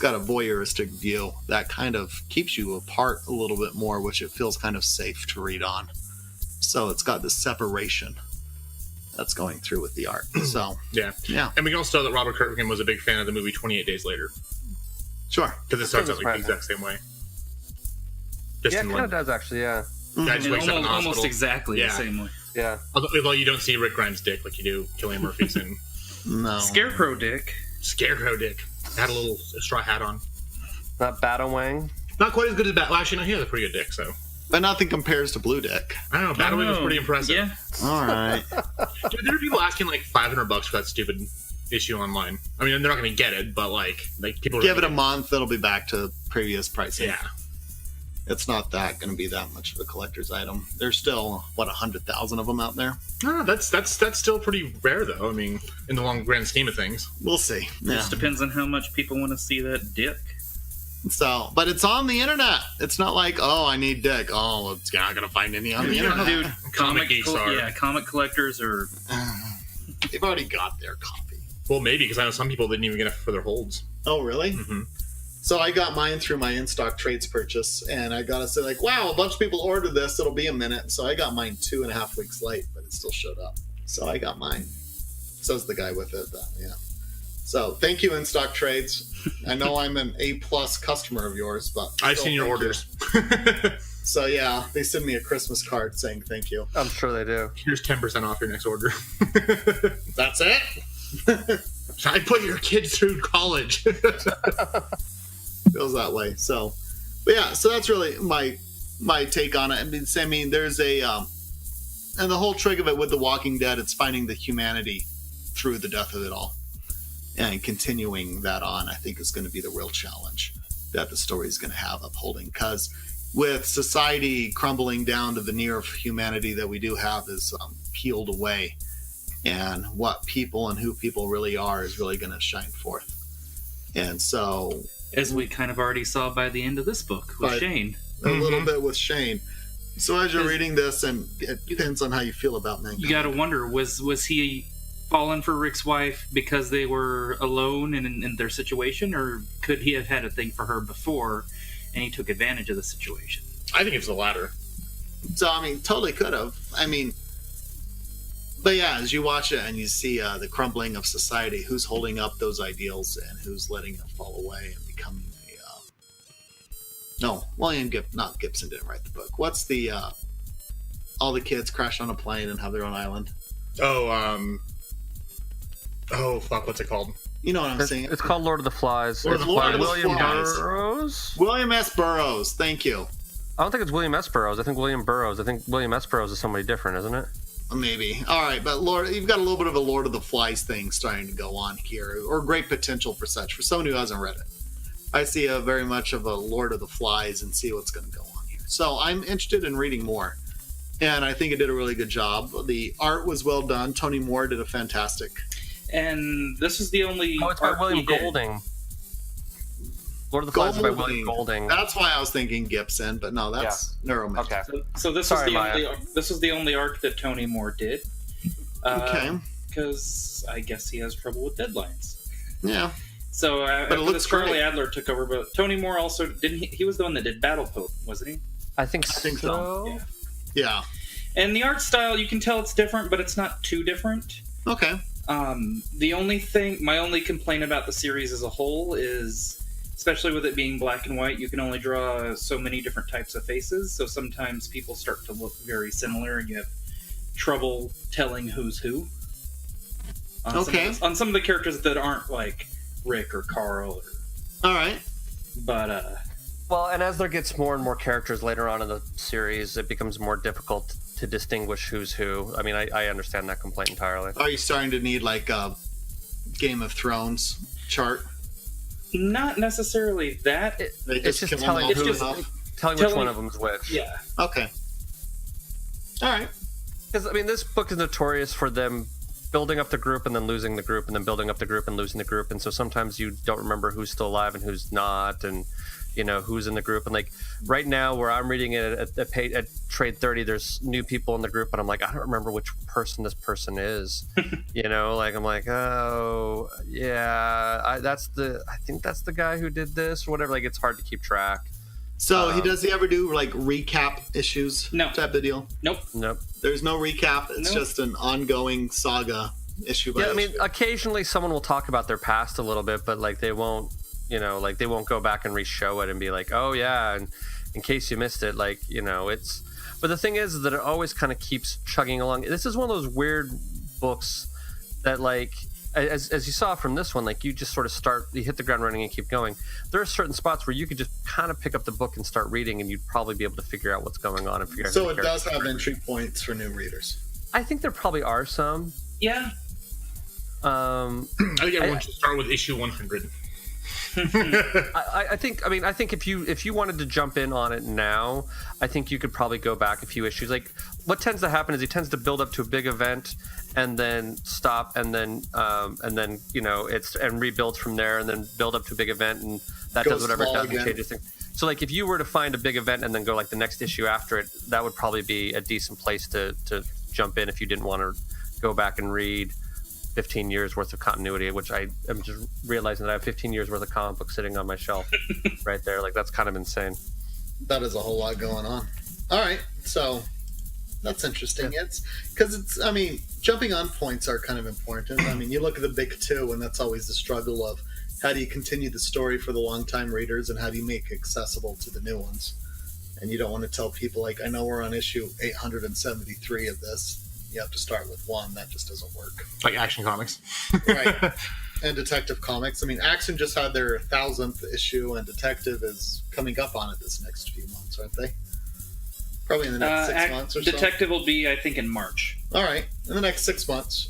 got a voyeuristic view that kind of keeps you apart a little bit more, which it feels kind of safe to read on. So it's got this separation that's going through with the art. So yeah. And we can also know that Robert Kirkman was a big fan of the movie 28 Days Later. Sure. Because it starts out like the exact same way. Just it kind of does, actually, yeah. Guy just wakes up in the hospital. Almost exactly the same way. Yeah. Although you don't see Rick Grimes' dick like you do Cillian Murphy's in... No. Scarecrow dick. Had a little straw hat on. Not Battlewang. Not quite as good as Well, actually, no, he has a pretty good dick, so... But nothing compares to Blue Dick. I don't know, Battlewing was pretty impressive. Yeah. All right. Dude, there are people asking like $500 for that stupid issue online. I mean, they're not going to get it, but like people give it a month, it'll be back to previous pricing. Yeah. It's not going to be that much of a collector's item. There's still 100,000 of them out there. No, that's still pretty rare though. I mean, in the long grand scheme of things. We'll see. It just depends on how much people want to see that dick. So, but it's on the internet. It's not like, oh, I need dick. Oh, it's not gonna find any on the internet. Dude, comic collectors are. They've already got their copy. Well, maybe because I know some people didn't even get it for their holds. Oh, really? Mm-hmm. So I got mine through my in-stock trades purchase, and I gotta say, like, wow, a bunch of people ordered this. It'll be a minute. So I got mine 2.5 weeks late, but it still showed up. So I got mine. So's the guy with it. Yeah. So thank you, in-stock trades. I know I'm an A+ customer of yours, but I've seen your orders. So yeah, they send me a Christmas card saying thank you. I'm sure they do. Here's 10% off your next order. That's it. I put your kids through college. Feels that way. So, but yeah, so that's really my take on it. I mean, there's a and the whole trick of it with The Walking Dead, it's finding the humanity through the death of it all. And continuing that on, I think, is going to be the real challenge that the story is going to have upholding. Because with society crumbling down to the near of humanity that we do have is peeled away, and what people and who people really are is really going to shine forth. And so, as we kind of already saw by the end of this book with Shane, a little bit with Shane. So as you're reading this, and it depends on how you feel about Mankind. You got to wonder, was he fallen for Rick's wife because they were alone in their situation, or could he have had a thing for her before and he took advantage of the situation? I think it's the latter. So, I mean, totally could have. I mean, but yeah, as you watch it and you see the crumbling of society, who's holding up those ideals and who's letting it fall away and becoming not Gibson didn't write the book. What's the all the kids crash on a plane and have their own island? Oh fuck, what's it called? You know what I'm saying? It's called Lord of the Flies. Lord of the William Flies. Burroughs? William S. Burroughs, thank you. I don't think it's William S. Burroughs. I think William Burroughs. I think William S. Burroughs is somebody different, isn't it? Maybe. All right, but you've got a little bit of a Lord of the Flies thing starting to go on here, or great potential for such, for someone who hasn't read it. I see very much of a Lord of the Flies and see what's going to go on here. So I'm interested in reading more, and I think it did a really good job. The art was well done. Tony Moore did a fantastic. And this is the only. Oh, it's by William Golding. Lord of the Flies is by William Golding. That's why I was thinking Gibson, but no, that's Neuromancer. Okay. So this is the only arc that Tony Moore did. Okay. Because I guess he has trouble with deadlines. Yeah. So but it looks Charlie great. Adler took over, but Tony Moore also didn't. He was the one that did Battle Pope, wasn't he? I think so. Yeah. And the art style, you can tell it's different, but it's not too different. Okay. My only complaint about the series as a whole is, especially with it being black and white, you can only draw so many different types of faces, so sometimes people start to look very similar and you have trouble telling who's who. On some of the characters that aren't like Rick or Carl. Alright. But, Well, and as there gets more and more characters later on in the series, it becomes more difficult to distinguish who's who. I mean, I understand that complaint entirely. Are you starting to need like a Game of Thrones chart? Not necessarily that. It's just telling which one of them is which. Yeah. Okay. All right. Because, I mean, this book is notorious for them building up the group and then losing the group and then building up the group and losing the group. And so sometimes you don't remember who's still alive and who's not, and, you know, who's in the group. And, like, right now where I'm reading it at Trade 30, there's new people in the group, and I'm like, I don't remember which person this person is. You know, like, I'm like, oh, yeah, I think that's the guy who did this or whatever. Like, it's hard to keep track. So does he ever do like recap issues? No. Type of deal? Nope. There's no recap. It's just an ongoing saga issue by issue. I mean, occasionally someone will talk about their past a little bit, but like they won't, you know, like they won't go back and re-show it and be like, oh yeah, and in case you missed it, like, you know, it's. But the thing is that it always kind of keeps chugging along. This is one of those weird books that, like, as you saw from this one, like, you just sort of you hit the ground running and keep going. There are certain spots where you could just kind of pick up the book and start reading, and you'd probably be able to figure out what's going on and figure out. So it does have entry points for new readers. I think there probably are some. Yeah. I think everyone should start with issue 100. I think if you wanted to jump in on it now, I think you could probably go back a few issues. Like, what tends to happen is he tends to build up to a big event and then stop and then you know, and rebuilds from there, and then build up to a big event, and that does whatever it does and changes things. So, like, if you were to find a big event and then go like the next issue after it, that would probably be a decent place to jump in if you didn't want to go back and read 15 years worth of continuity, which I am just realizing that I have 15 years worth of comic books sitting on my shelf right there. Like, that's kind of insane. That is a whole lot going on. All right, so that's interesting. Yeah. I mean, jumping on points are kind of important. I mean, you look at the big two, and that's always the struggle of how do you continue the story for the long-time readers, and how do you make it accessible to the new ones? And you don't want to tell people, like, I know we're on issue 873 of this. You have to start with one. That just doesn't work. Like Action Comics. Right. And Detective Comics. I mean, Action just had their 1000th issue, and Detective is coming up on it this next few months, aren't they? Probably in the next 6 months or so. Detective will be, I think, in March. All right. In the next 6 months,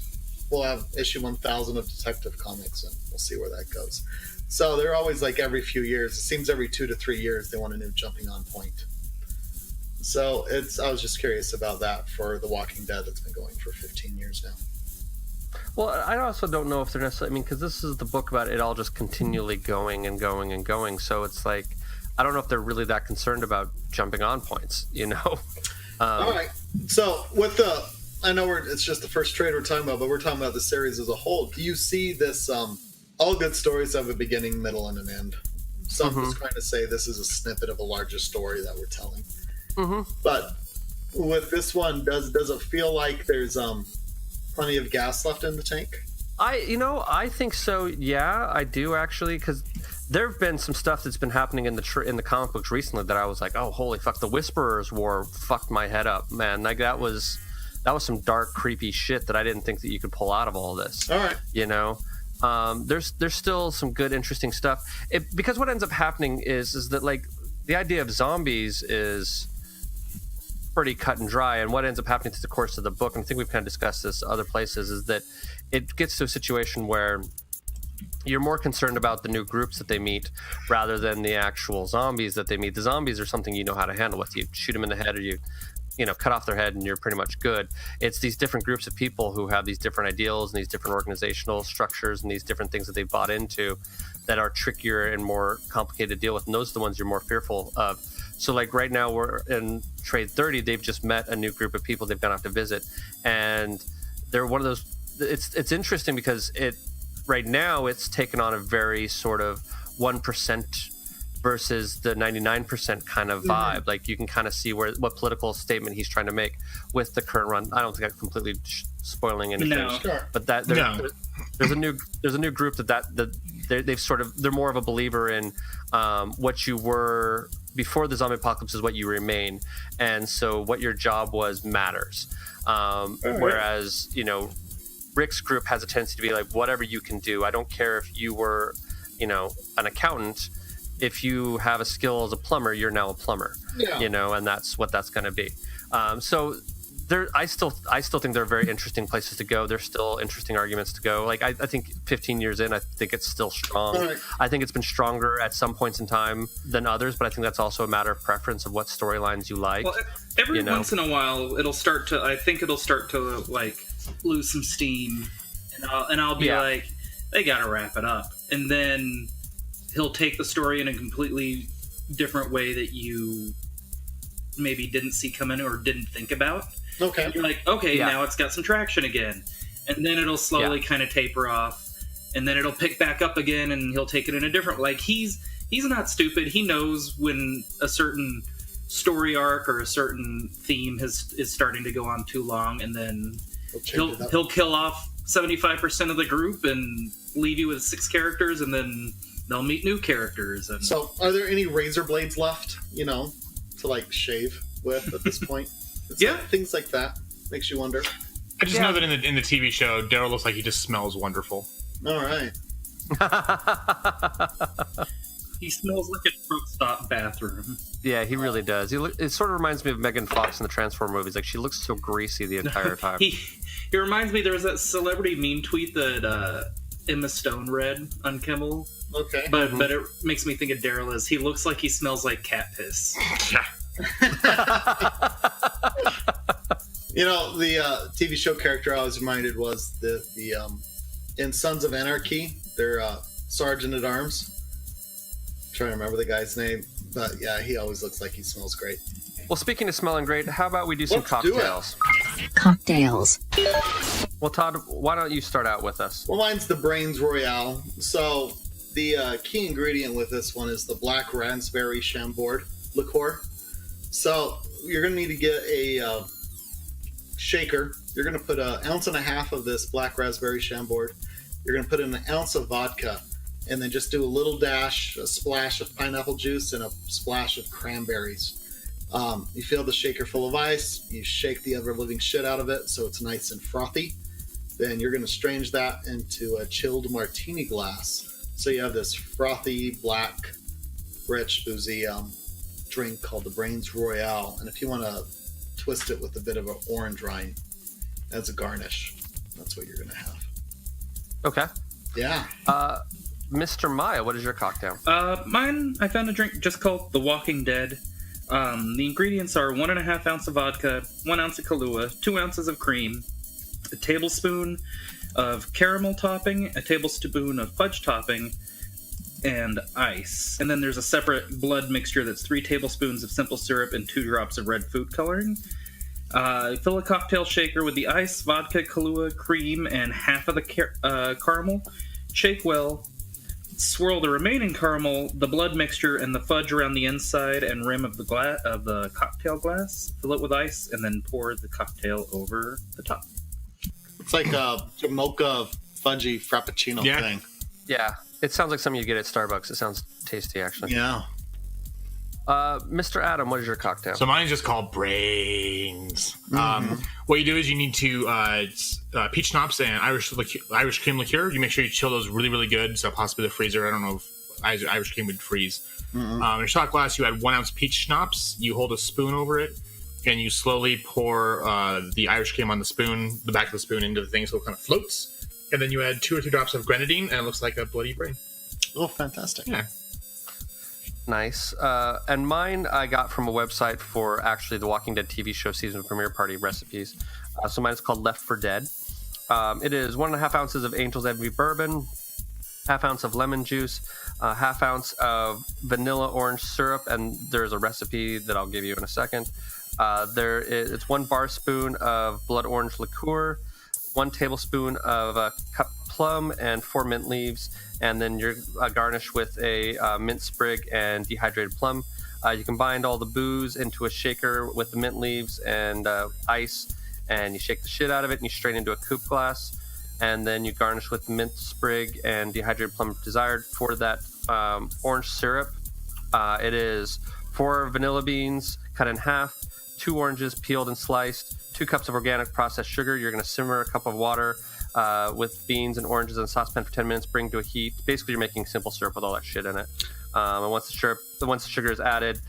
we'll have issue 1000 of Detective Comics, and we'll see where that goes. So they're always like every few years. It seems every 2 to 3 years they want a new jumping on point. So I was just curious about that for The Walking Dead that's been going for 15 years now. Well, I also don't know if they're necessarily, I mean, because this is the book about it all just continually going and going and going. So it's like, I don't know if they're really that concerned about jumping on points, you know? All right. So I know it's just the first trade we're talking about, but we're talking about the series as a whole. Do you see this, all good stories have a beginning, middle, and an end. Some just kind of say this is a snippet of a larger story that we're telling. But with this one, does it feel like there's plenty of gas left in the tank? I think so. Yeah, I do actually, because there have been some stuff that's been happening in the comic books recently that I was like, oh, holy fuck! The Whisperers War fucked my head up, man. Like that was some dark, creepy shit that I didn't think that you could pull out of all this. All right, you know. There's still some good, interesting stuff. Because what ends up happening is that, like, the idea of zombies is pretty cut and dry, and what ends up happening through the course of the book, and I think we've kind of discussed this other places, is that it gets to a situation where you're more concerned about the new groups that they meet rather than the actual zombies that they meet. The zombies are something you know how to handle with. You shoot them in the head, or you cut off their head, and you're pretty much good. It's these different groups of people who have these different ideals and these different organizational structures and these different things that they've bought into that are trickier and more complicated to deal with, and those are the ones you're more fearful of. So, like, right now we're in Trade 30, they've just met a new group of people they've gone out to visit, and they're one of those. It's interesting because right now it's taken on a very sort of 1% versus the 99% kind of vibe. Like you can kind of see what political statement he's trying to make with the current run. I don't think I'm completely spoiling anything, but that there's a new group they're more of a believer in what you were before the zombie apocalypse is what you remain, and so what your job was matters. Whereas Rick's group has a tendency to be like, whatever you can do. I don't care if you were an accountant. If you have a skill as a plumber, you're now a plumber. And that's what that's going to be. So I still think they're very interesting places to go. There's still interesting arguments to go. Like I think 15 years in, I think it's still strong. Right. I think it's been stronger at some points in time than others, but I think that's also a matter of preference of what storylines you like. Well, every once in a while, it'll start to like lose some steam, and I'll be like, they gotta wrap it up, and then he'll take the story in a completely different way that you maybe didn't see coming or didn't think about. Okay. And you're like, now it's got some traction again. And then it'll slowly kind of taper off. And then it'll pick back up again, and he'll take it in a different... Like, he's not stupid. He knows when a certain story arc or a certain theme is starting to go on too long, and then he'll kill off 75% of the group and leave you with 6 characters, and then they'll meet new characters. And so, are there any razor blades left, to, like, shave with at this point? It's like things like that. Makes you wonder. I just know that in the TV show, Daryl looks like he just smells wonderful. All right. He smells like a truck stop bathroom. Yeah, he really does. It sort of reminds me of Megan Fox in the Transform movies. Like, she looks so greasy the entire time. He reminds me, there was that celebrity meme tweet that Emma Stone read on Kimmel. Okay. But it makes me think of Daryl as he looks like he smells like cat piss. Yeah. The TV show character I was reminded was the in Sons of Anarchy, their Sergeant at Arms. I'm trying to remember the guy's name, but yeah, he always looks like he smells great. Well, speaking of smelling great, how about we do some cocktails? Cocktails. Well, Todd, why don't you start out with us? Well, mine's the Brains Royale. So the key ingredient with this one is the black raspberry Chambord liqueur. So you're going to need to get a shaker. You're going to put 1.5 ounces of this black raspberry Chambord. You're going to put in 1 ounce of vodka, and then just do a little dash, a splash of pineapple juice, and a splash of cranberries. You fill the shaker full of ice. You shake the ever-living shit out of it so it's nice and frothy. Then you're going to strain that into a chilled martini glass. So you have this frothy, black, rich, boozy drink called the Brains Royale, and if you want to twist it with a bit of an orange rind as a garnish, that's what you're going to have. Okay. Yeah. Mr. Maya, what is your cocktail? Mine, I found a drink just called The Walking Dead. The ingredients are 1.5 ounce of vodka, 1 ounce of Kahlua, 2 ounces of cream, a tablespoon of caramel topping, a tablespoon of fudge topping, and ice. And then there's a separate blood mixture that's 3 tablespoons of simple syrup and 2 drops of red food coloring. Fill a cocktail shaker with the ice, vodka, Kahlua, cream, and half of the caramel. Shake well. Swirl the remaining caramel, the blood mixture, and the fudge around the inside and rim of the cocktail glass. Fill it with ice, and then pour the cocktail over the top. It's like a mocha fudgy frappuccino thing. Yeah. It sounds like something you get at Starbucks. It sounds tasty, actually. Yeah. Mr. Adam, what is your cocktail? So mine's just called Brains. What you do is you need to peach schnapps and Irish cream liqueur. You make sure you chill those really, really good. So possibly the freezer. I don't know if Irish cream would freeze. In a shot glass, you add 1 ounce peach schnapps. You hold a spoon over it, and you slowly pour the Irish cream on the spoon, the back of the spoon, into the thing so it kind of floats. And then you add 2 or 3 drops of grenadine, and it looks like a bloody brain. Oh, fantastic. Yeah. Nice. And mine I got from a website for actually the Walking Dead TV show season premiere party recipes. So mine is called Left for Dead. It is 1.5 ounces of Angel's Envy bourbon, 1/2 ounce of lemon juice, 1/2 ounce of vanilla orange syrup, and there's a recipe that I'll give you in a second. It's 1 bar spoon of blood orange liqueur, 1 tablespoon of plum and 4 mint leaves, and then you're garnished with a mint sprig and dehydrated plum. You combine all the booze into a shaker with the mint leaves and ice, and you shake the shit out of it, and you strain into a coupe glass, and then you garnish with mint sprig and dehydrated plum if desired. For that orange syrup, it is 4 vanilla beans cut in half, 2 oranges peeled and sliced, 2 cups of organic processed sugar. You're going to simmer a cup of water with beans and oranges in a saucepan for 10 minutes, bring to a heat. Basically, you're making simple syrup with all that shit in it. And once the sugar is added,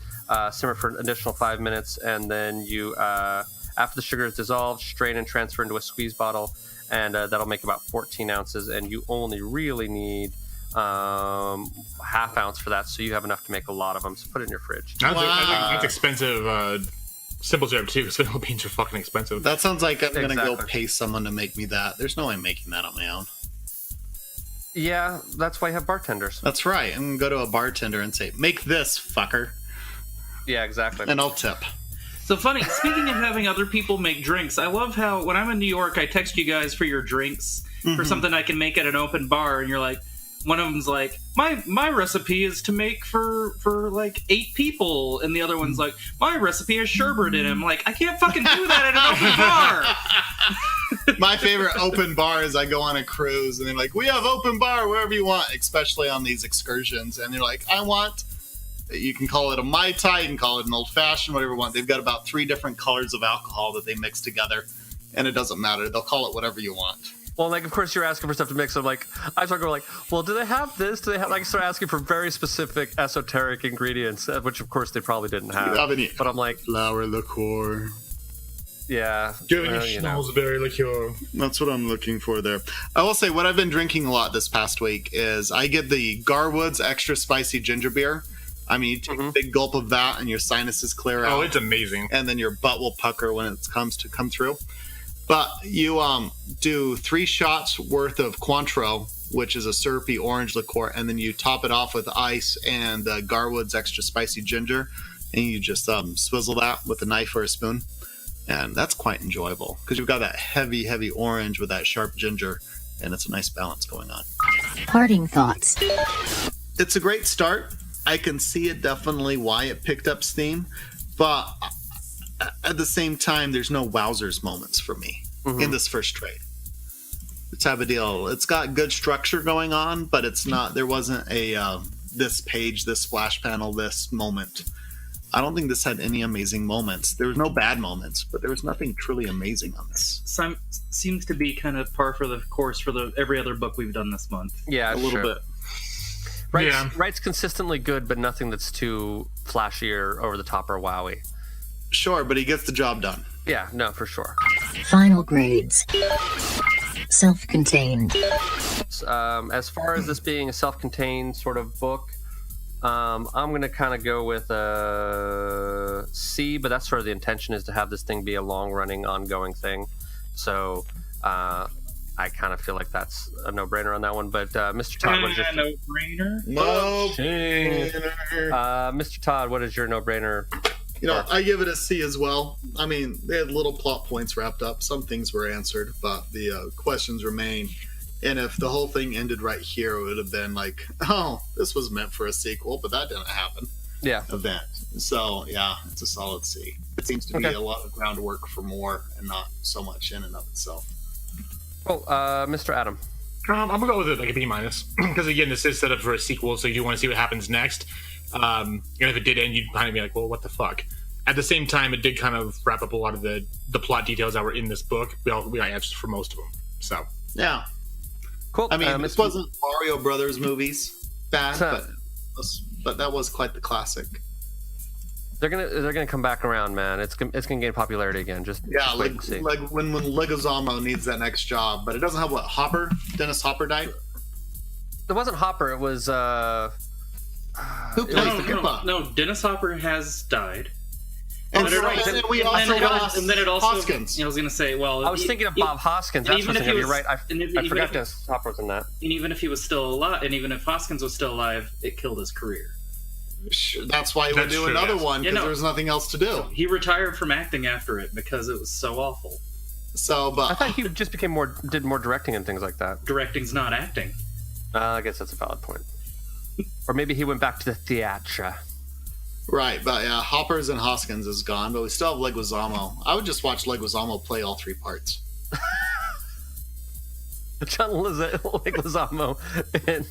simmer for an additional 5 minutes, and then you, after the sugar is dissolved, strain and transfer into a squeeze bottle, and that'll make about 14 ounces, and you only really need half ounce for that, so you have enough to make a lot of them. So put it in your fridge. That's expensive. Simple syrup too, because vanilla beans are fucking expensive. That sounds like I'm gonna go pay someone to make me that. There's no way I'm making that on my own. Yeah, that's why you have bartenders. That's right. I'm gonna go to a bartender and say, "Make this, fucker." Yeah, exactly. And I'll tip. So funny. Speaking of having other people make drinks, I love how when I'm in New York, I text you guys for your drinks for something I can make at an open bar, and you're like, one of them's like, my recipe is to make for like 8 people, and the other one's like, my recipe has sherbet in it. I'm like, I can't fucking do that at an open bar. My favorite open bar is I go on a cruise and they're like, we have open bar wherever you want, especially on these excursions, and they're like, you can call it a Mai Tai, you can call it an old fashioned, whatever you want. They've got about 3 different colors of alcohol that they mix together, and it doesn't matter. They'll call it whatever you want. Well, like, of course, you're asking for stuff to mix. I'm like, I start going like, well, do they have this? Do they have, like, start asking for very specific esoteric ingredients, which, of course, they probably didn't have. But I'm like, flower liqueur. Yeah. Do you have any schnozberry liqueur? That's what I'm looking for there. I will say, what I've been drinking a lot this past week is I get the Garwood's extra spicy ginger beer. I mean, you take a big gulp of that and your sinuses clear out. Oh, it's amazing. And then your butt will pucker when it comes to come through. But you do 3 shots worth of Cointreau, which is a syrupy orange liqueur, and then you top it off with ice and Garwood's extra spicy ginger, and you just swizzle that with a knife or a spoon, and that's quite enjoyable because you've got that heavy, heavy orange with that sharp ginger, and it's a nice balance going on. Parting thoughts. It's a great start. I can see it definitely why it picked up steam, but at the same time, there's no wowzers moments for me in this first trade. It's have a deal. It's got good structure going on, but it's not. There wasn't a this page, this splash panel, this moment. I don't think this had any amazing moments. There was no bad moments, but there was nothing truly amazing on this. Seems to be kind of par for the course for every other book we've done this month. Yeah, a little bit. Wright's consistently good, but nothing that's too flashy or over the top or wowy. Sure, but he gets the job done. Yeah, no, for sure. Final grades. Self-contained. As far as this being a self-contained sort of book, I'm going to kind of go with a C, but that's sort of the intention, is to have this thing be a long-running, ongoing thing. So I kind of feel like that's a no-brainer on that one. But Mr. Todd, what is your no-brainer? Mr. Todd, what is your no-brainer? You know, I give it a C as well. I mean, they had little plot points wrapped up. Some things were answered, but the questions remain. And if the whole thing ended right here, it would have been like, oh, this was meant for a sequel, but that didn't happen. Yeah. Event. So, yeah, it's a solid C. It seems to be a lot of groundwork for more and not so much in and of itself. Well, Mr. Adam. I'm going to go with it like a B-. Because, again, this is set up for a sequel, so you do want to see what happens next. And if it did end, you'd kind of be like, well, what the fuck? At the same time, it did kind of wrap up a lot of the plot details that were in this book. We got answers for most of them. So, yeah. Cool. I mean, this wasn't Mario Brothers movies bad, but that was quite the classic. They're gonna come back around, man. It's gonna gain popularity again. Just wait and see. Like when Leguizamo needs that next job, but it doesn't have what Dennis Hopper died. It wasn't Hopper. It was No, Dennis Hopper has died. And we also lost Hoskins. I was going to say, well... I was thinking of Bob Hoskins. That's what you're right. I forgot Dennis Hopper was in that. And even if he was still alive, and even if Hoskins was still alive, it killed his career. That's why he would do another one, because there was nothing else to do. He retired from acting after it because it was so awful. So, but I thought he just did more directing and things like that. Directing's not acting. I guess that's a valid point. Or maybe he went back to the theatre. Right, but yeah, Hoppers and Hoskins is gone, but we still have Leguizamo. I would just watch Leguizamo play all 3 parts. John Leguizamo in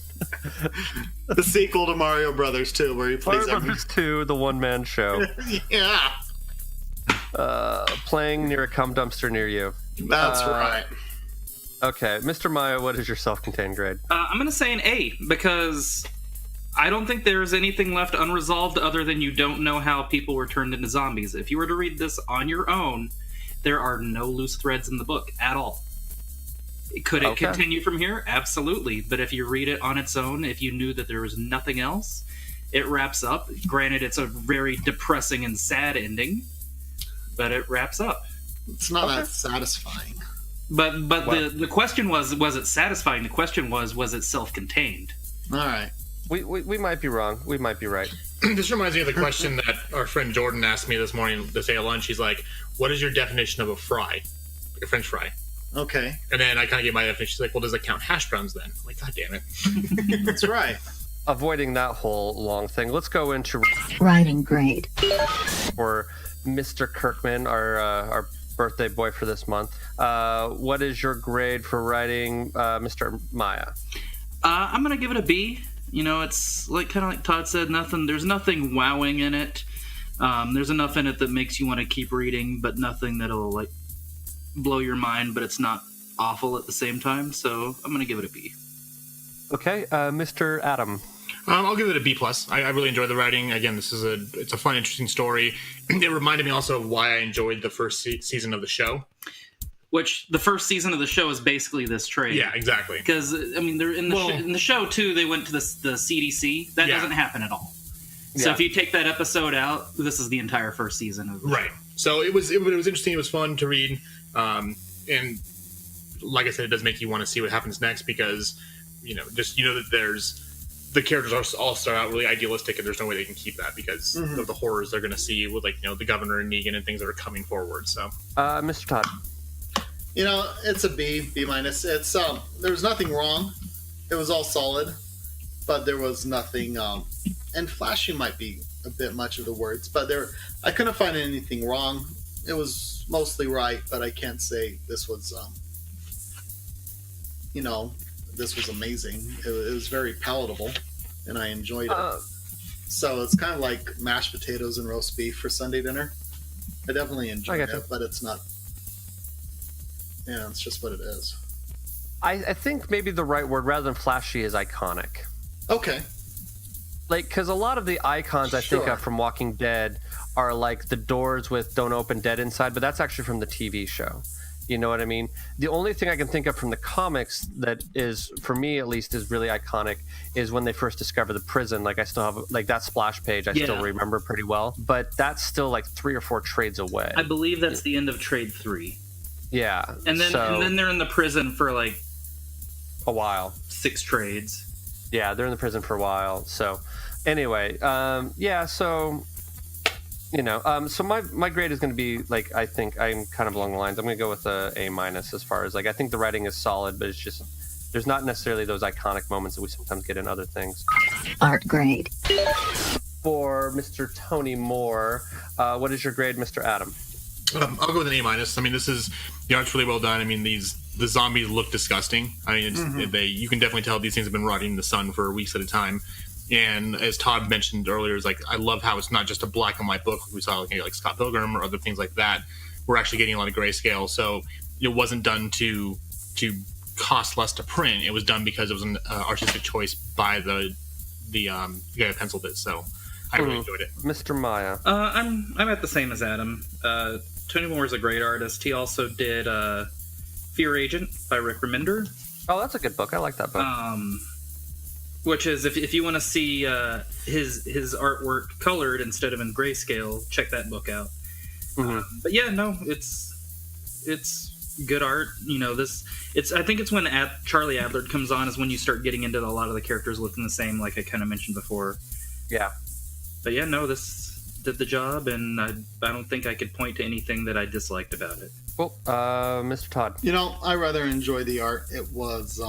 the sequel to Mario Brothers 2, where he plays Mario Brothers 2, the one-man show. Yeah. Playing near a cum dumpster near you. That's right. Okay, Mr. Maya, what is your self-contained grade? I'm going to say an A, because I don't think there's anything left unresolved other than you don't know how people were turned into zombies. If you were to read this on your own, there are no loose threads in the book at all. Could it continue from here? Absolutely. But if you read it on its own, if you knew that there was nothing else, it wraps up. Granted, it's a very depressing and sad ending, but it wraps up. It's not that satisfying. But the question was it satisfying? The question was it self-contained? All right. We might be wrong. We might be right. This reminds me of the question that our friend Jordan asked me this morning this day at lunch. He's like, what is your definition of a fry? A French fry. Okay. And then I kind of gave my definition. She's like, well, does it count hash browns then? I'm like, God damn it. That's right. Avoiding that whole long thing, let's go into writing grade. For Mr. Kirkman, our birthday boy for this month. What is your grade for writing Mr. Maya? I'm going to give it a B. You know, it's kind of like Todd said, there's nothing wowing in it. There's enough in it that makes you want to keep reading, but nothing that'll blow your mind, but it's not awful at the same time. So I'm going to give it a B. Okay, Mr. Adam. I'll give it a B+. I really enjoyed the writing. Again, it's a fun, interesting story. It reminded me also of why I enjoyed the first season of the show. Which the first season of the show is basically this trade. Yeah, exactly. Because I mean, they're in the show too. They went to the CDC. That doesn't happen at all. So if you take that episode out, this is the entire first season of the show. So it was interesting. It was fun to read, and like I said, it does make you want to see what happens next because that there's. The characters all start out really idealistic, and there's no way they can keep that because of the horrors they're going to see with, the governor and Negan and things that are coming forward. So, Mr. Todd, it's a B-. It's there was nothing wrong. It was all solid, but there was nothing. And flashy might be a bit much of the words, but I couldn't find anything wrong. It was mostly right, but I can't say this was. This was amazing. It was very palatable, and I enjoyed it. So it's kind of like mashed potatoes and roast beef for Sunday dinner. I definitely enjoyed it, but it's not... it's just what it is. I think maybe the right word, rather than flashy, is iconic. Okay. Because a lot of the icons I think of from Walking Dead are like the doors with "Don't Open Dead" inside, but that's actually from the TV show. You know what I mean? The only thing I can think of from the comics that is, for me at least, is really iconic is when they first discover the prison. I still have that splash page. I still remember pretty well, but that's still 3 or 4 trades away. I believe that's the end of trade 3. Yeah, and then they're in the prison for a while. 6 trades. Yeah, they're in the prison for a while. So anyway, so. So my grade is going to be I think I'm kind of along the lines. I'm going to go with a A- as far as I think the writing is solid, but it's just there's not necessarily those iconic moments that we sometimes get in other things. Art grade. For Mr. Tony Moore, what is your grade, Mr. Adam? I'll go with an A-. I mean, this is the art's really well done. I mean, the zombies look disgusting. I mean, you can definitely tell these things have been rotting in the sun for weeks at a time. And as Todd mentioned earlier, is I love how it's not just a black and white book we saw like Scott Pilgrim or other things like that. We're actually getting a lot of grayscale, so it wasn't done to cost less to print. It was done because it was an artistic choice by the guy who penciled it. So I really enjoyed it. Mr. Maya, I'm at the same as Adam. Tony Moore is a great artist. He also did Fear Agent by Rick Remender. Oh, that's a good book. I like that book. Which is, if you want to see his artwork colored instead of in grayscale, check that book out. But yeah, no, it's good art. I think it's when Charlie Adler comes on is when you start getting into a lot of the characters looking the same, like I kind of mentioned before. Yeah. But yeah, no, this did the job, and I don't think I could point to anything that I disliked about it. Well, Mr. Todd. You know, I rather enjoy the art. It was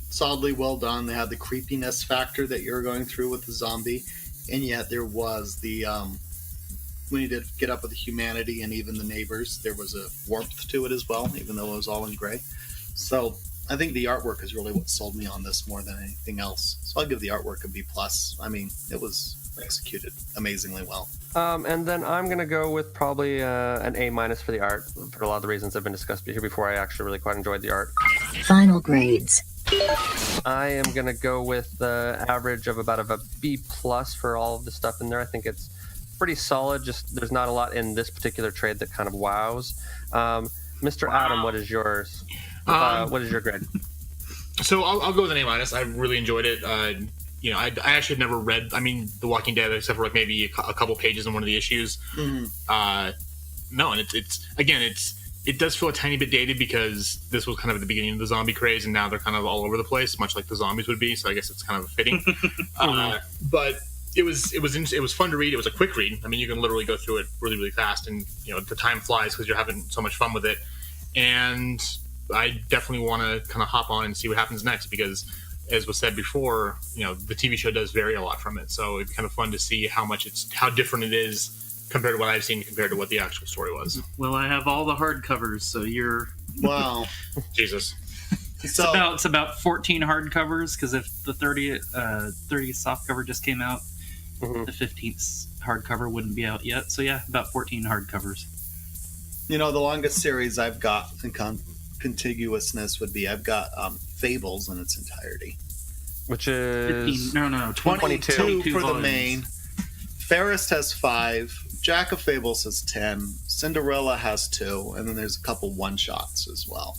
solidly well done. They had the creepiness factor that you're going through with the zombie, and yet there was the when you did get up with the humanity and even the neighbors, there was a warmth to it as well, even though it was all in gray. So I think the artwork is really what sold me on this more than anything else. So I'll give the artwork a B+. I mean, it was executed amazingly well. And then I'm going to go with probably an A- for the art, for a lot of the reasons that have been discussed here before. I actually really quite enjoyed the art. Final grades. I am going to go with the average of about a B+ for all of the stuff in there. I think it's pretty solid. Just there's not a lot in this particular trade that kind of wows. Mr. Adam, what is yours? What is your grade? So I'll go with an A-. I really enjoyed it. You know, I actually had never read, The Walking Dead, except for like maybe a couple pages in one of the issues. Mm-hmm. No, and it does feel a tiny bit dated because this was kind of at the beginning of the zombie craze, and now they're kind of all over the place, much like the zombies would be. So I guess it's kind of fitting. But it was fun to read. It was a quick read. I mean, you can literally go through it really, really fast, and you know the time flies because you're having so much fun with it. And I definitely want to kind of hop on and see what happens next because, as was said before, you know the TV show does vary a lot from it. So it'd be kind of fun to see how different it is compared to what I've seen compared to what the actual story was. Well, I have all the hardcovers, so you're wow, Jesus. It's about 14 hardcovers because if the 30th softcover just came out, the 15th hardcover wouldn't be out yet. So yeah, about 14 hardcovers. You know, the longest series I've got in contiguousness would be I've got Fables in its entirety, which is 22 for volumes. The main. Fairest has 5. Jack of Fables has 10. Cinderella has 2, and then there's a couple one-shots as well.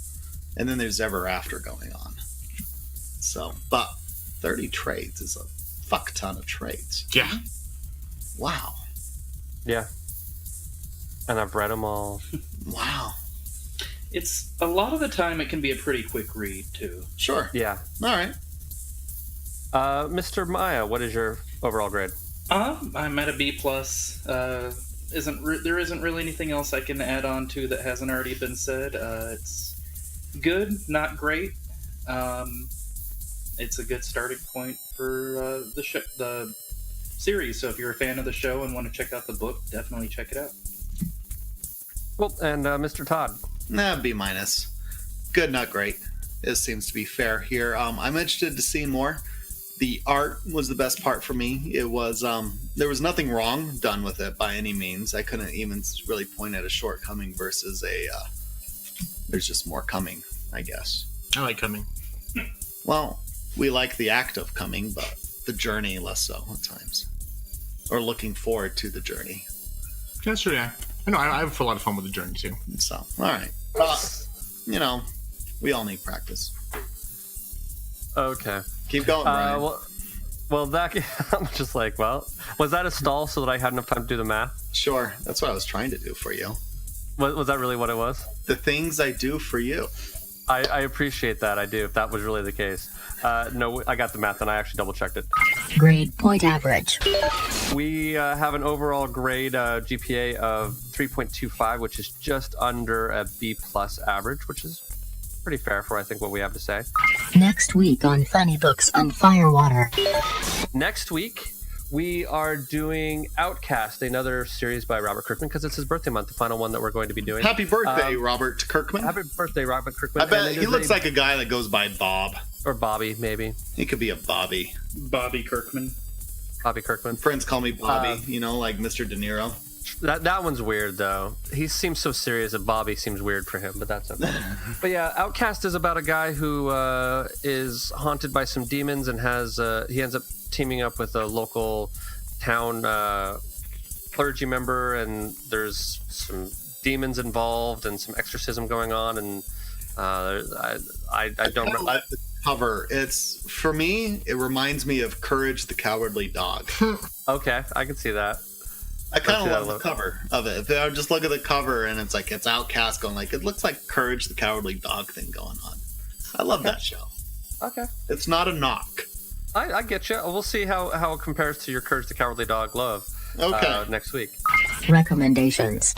And then there's Ever After going on. So, but 30 trades is a fuck ton of trades. Yeah. Wow. Yeah. And I've read them all. Wow. It's a lot of the time it can be a pretty quick read too. Sure. Yeah. All right. Mr. Maya, what is your overall grade? I'm at a B+. There isn't really anything else I can add on to that hasn't already been said. It's good, not great. It's a good starting point for the series. So if you're a fan of the show and want to check out the book, definitely check it out. Well, and Mr. Todd? B-. Good, not great. It seems to be fair here. I'm interested to see more. The art was the best part for me. It was there was nothing wrong done with it by any means. I couldn't even really point at a shortcoming versus there's just more coming, I guess. I like coming. Well, we like the act of coming, but the journey less so at times. Or looking forward to the journey. That's true, yeah. I know, I have a lot of fun with the journey, too. So, all right. You know, we all need practice. Okay. Keep going, Brian. Well, that I'm just like, well, was that a stall so that I had enough time to do the math? Sure. That's what I was trying to do for you. Was that really what it was? The things I do for you. I appreciate that. I do, if that was really the case. No, I got the math, and I actually double-checked it. Grade point average. We have an overall grade GPA of 3.25, which is just under a B+ average, which is pretty fair for, I think, what we have to say. Next week on Funny Books on Firewater. Next week, we are doing Outcast, another series by Robert Kirkman, because it's his birthday month, the final one that we're going to be doing. Happy birthday, Robert Kirkman. Happy birthday, Robert Kirkman. I bet he looks like a guy that goes by Bob. Or Bobby, maybe. He could be a Bobby. Bobby Kirkman. Bobby Kirkman. Friends call me Bobby, like Mr. De Niro. That one's weird, though. He seems so serious that Bobby seems weird for him, but that's okay. But yeah, Outcast is about a guy who is haunted by some demons and he ends up teaming up with a local town clergy member, and there's some demons involved and some exorcism going on, and I don't remember. Like the cover. It's, for me, it reminds me of Courage the Cowardly Dog. Okay, I can see that. I kind of love the cover of it. If I just look at the cover and it's like it's Outcast going like, it looks like Courage the Cowardly Dog thing going on. I love that show. Okay. It's not a knock. I get you. We'll see how it compares to your Courage the Cowardly Dog love next week. Recommendations.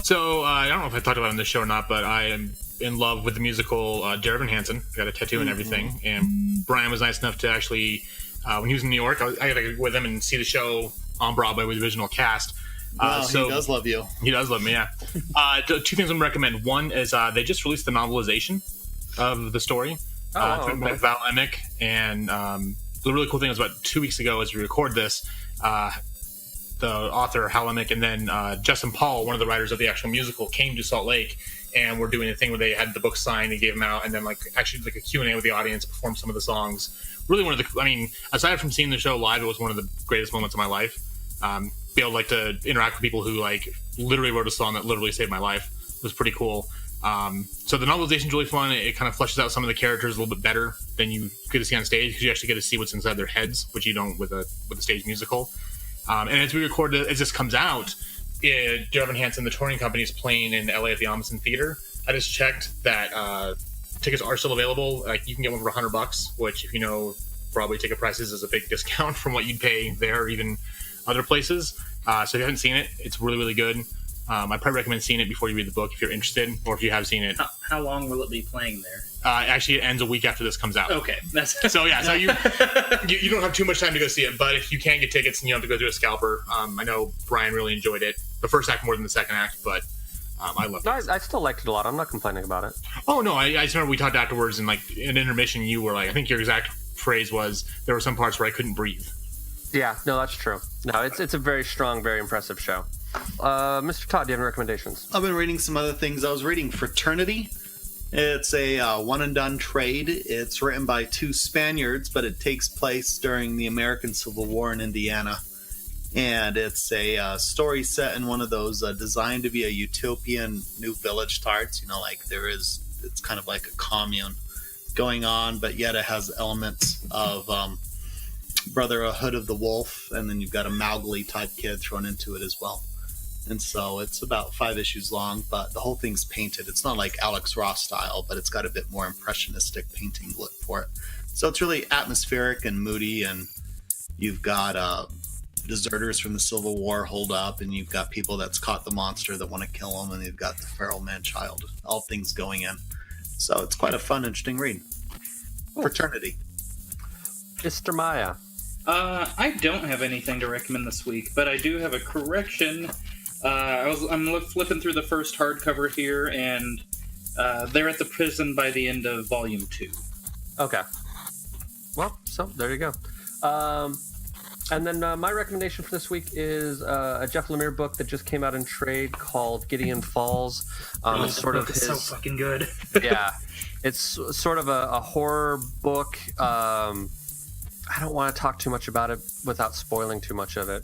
So, I don't know if I talked about it on this show or not, but I am in love with the musical Dear Evan Hansen. Got a tattoo and everything. And Brian was nice enough to actually, when he was in New York, I got to go with him and see the show on Broadway with the original cast. He does love you. He does love me, yeah. Two things I'm going to recommend. One is they just released the novelization of the story by Val Emick. And the really cool thing was about 2 weeks ago as we record this, the author, Hal Emick, and then Justin Paul, one of the writers of the actual musical, came to Salt Lake, and we're doing a thing where they had the book signed and gave them out, and then actually a Q&A with the audience, performed some of the songs. Really one of the, aside from seeing the show live, it was one of the greatest moments of my life. Be able to interact with people who literally wrote a song that literally saved my life. It was pretty cool. So the novelization's really fun. It kind of fleshes out some of the characters a little bit better than you get to see on stage, because you actually get to see what's inside their heads, which you don't with a stage musical. And as we record it, as this comes out, Dear Evan Hansen, the touring company, is playing in LA at the Amundsen Theater. I just checked that tickets are still available. You can get one for $100, which, if you know Broadway ticket prices, is a big discount from what you'd pay there or even other places. So if you haven't seen it, it's really, really good. I'd probably recommend seeing it before you read the book if you're interested, or if you have seen it. How long will it be playing there? Actually, it ends a week after this comes out. Okay. So you don't have too much time to go see it, but if you can get tickets and you don't have to go through a scalper, I know Brian really enjoyed it. The first act more than the second act, but I loved it. I still liked it a lot. I'm not complaining about it. Oh, no, I just remember we talked afterwards, and in intermission, you were I think your exact phrase was, there were some parts where I couldn't breathe. Yeah, no, that's true. No, it's a very strong, very impressive show. Mr. Todd, do you have any recommendations? I've been reading some other things. I was reading Fraternity. It's a one-and-done trade. It's written by two Spaniards, but it takes place during the American Civil War in Indiana. And it's a story set in one of those designed to be a utopian new village starts. It's kind of like a commune going on, but yet it has elements of Brotherhood of the Wolf, and then you've got a Mowgli-type kid thrown into it as well. And so it's about 5 issues long, but the whole thing's painted. It's not like Alex Ross style, but it's got a bit more impressionistic painting look for it. So it's really atmospheric and moody, and you've got deserters from the Civil War hold up, and you've got people that's caught the monster that want to kill them, and you've got the feral man-child, all things going in. So it's quite a fun, interesting read. Cool. Fraternity. Mr. Maya. I don't have anything to recommend this week, but I do have a correction. I'm flipping through the first hardcover here, and they're at the prison by the end of Volume 2. Okay. Well, so there you go. And then my recommendation for this week is a Jeff Lemire book that just came out in trade called Gideon Falls. It's sort of his... so fucking good. Yeah. It's sort of a horror book. I don't want to talk too much about it without spoiling too much of it.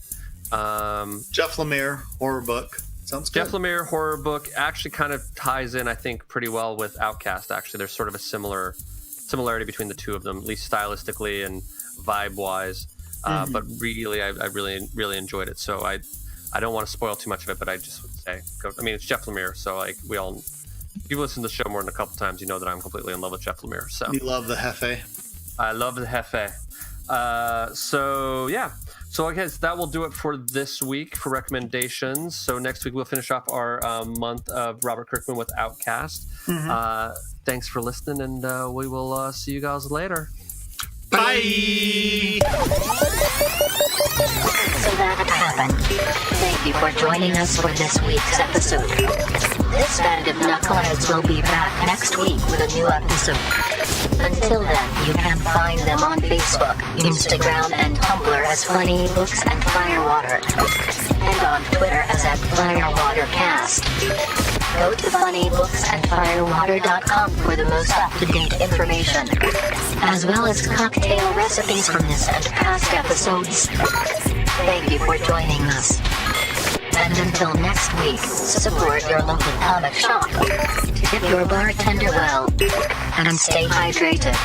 Jeff Lemire, horror book. Sounds good. Jeff Lemire, horror book, actually kind of ties in, I think, pretty well with Outcast, actually. There's sort of a similarity between the two of them, at least stylistically and vibe-wise. But really, I really, really enjoyed it. So I don't want to spoil too much of it, but I just would say, it's Jeff Lemire, so if you've listened to the show more than a couple times, you know that I'm completely in love with Jeff Lemire. So you love the Hefe. I love the Hefe. So I guess that will do it for this week for recommendations. So next week we'll finish off our month of Robert Kirkman with Outcast. Thanks for listening, and we will see you guys later. Bye! So that happened. Thank you for joining us for this week's episode. This band of knuckleheads will be back next week with a new episode. Until then, you can find them on Facebook, Instagram, and Tumblr as Funny Books and Firewater, and on Twitter as @FirewaterCast. Go to funnybooksandfirewater.com for the most up-to-date information, as well as cocktail recipes from this and past episodes. Thank you for joining us. And until next week, support your local comic shop, tip your bartender well, and stay hydrated.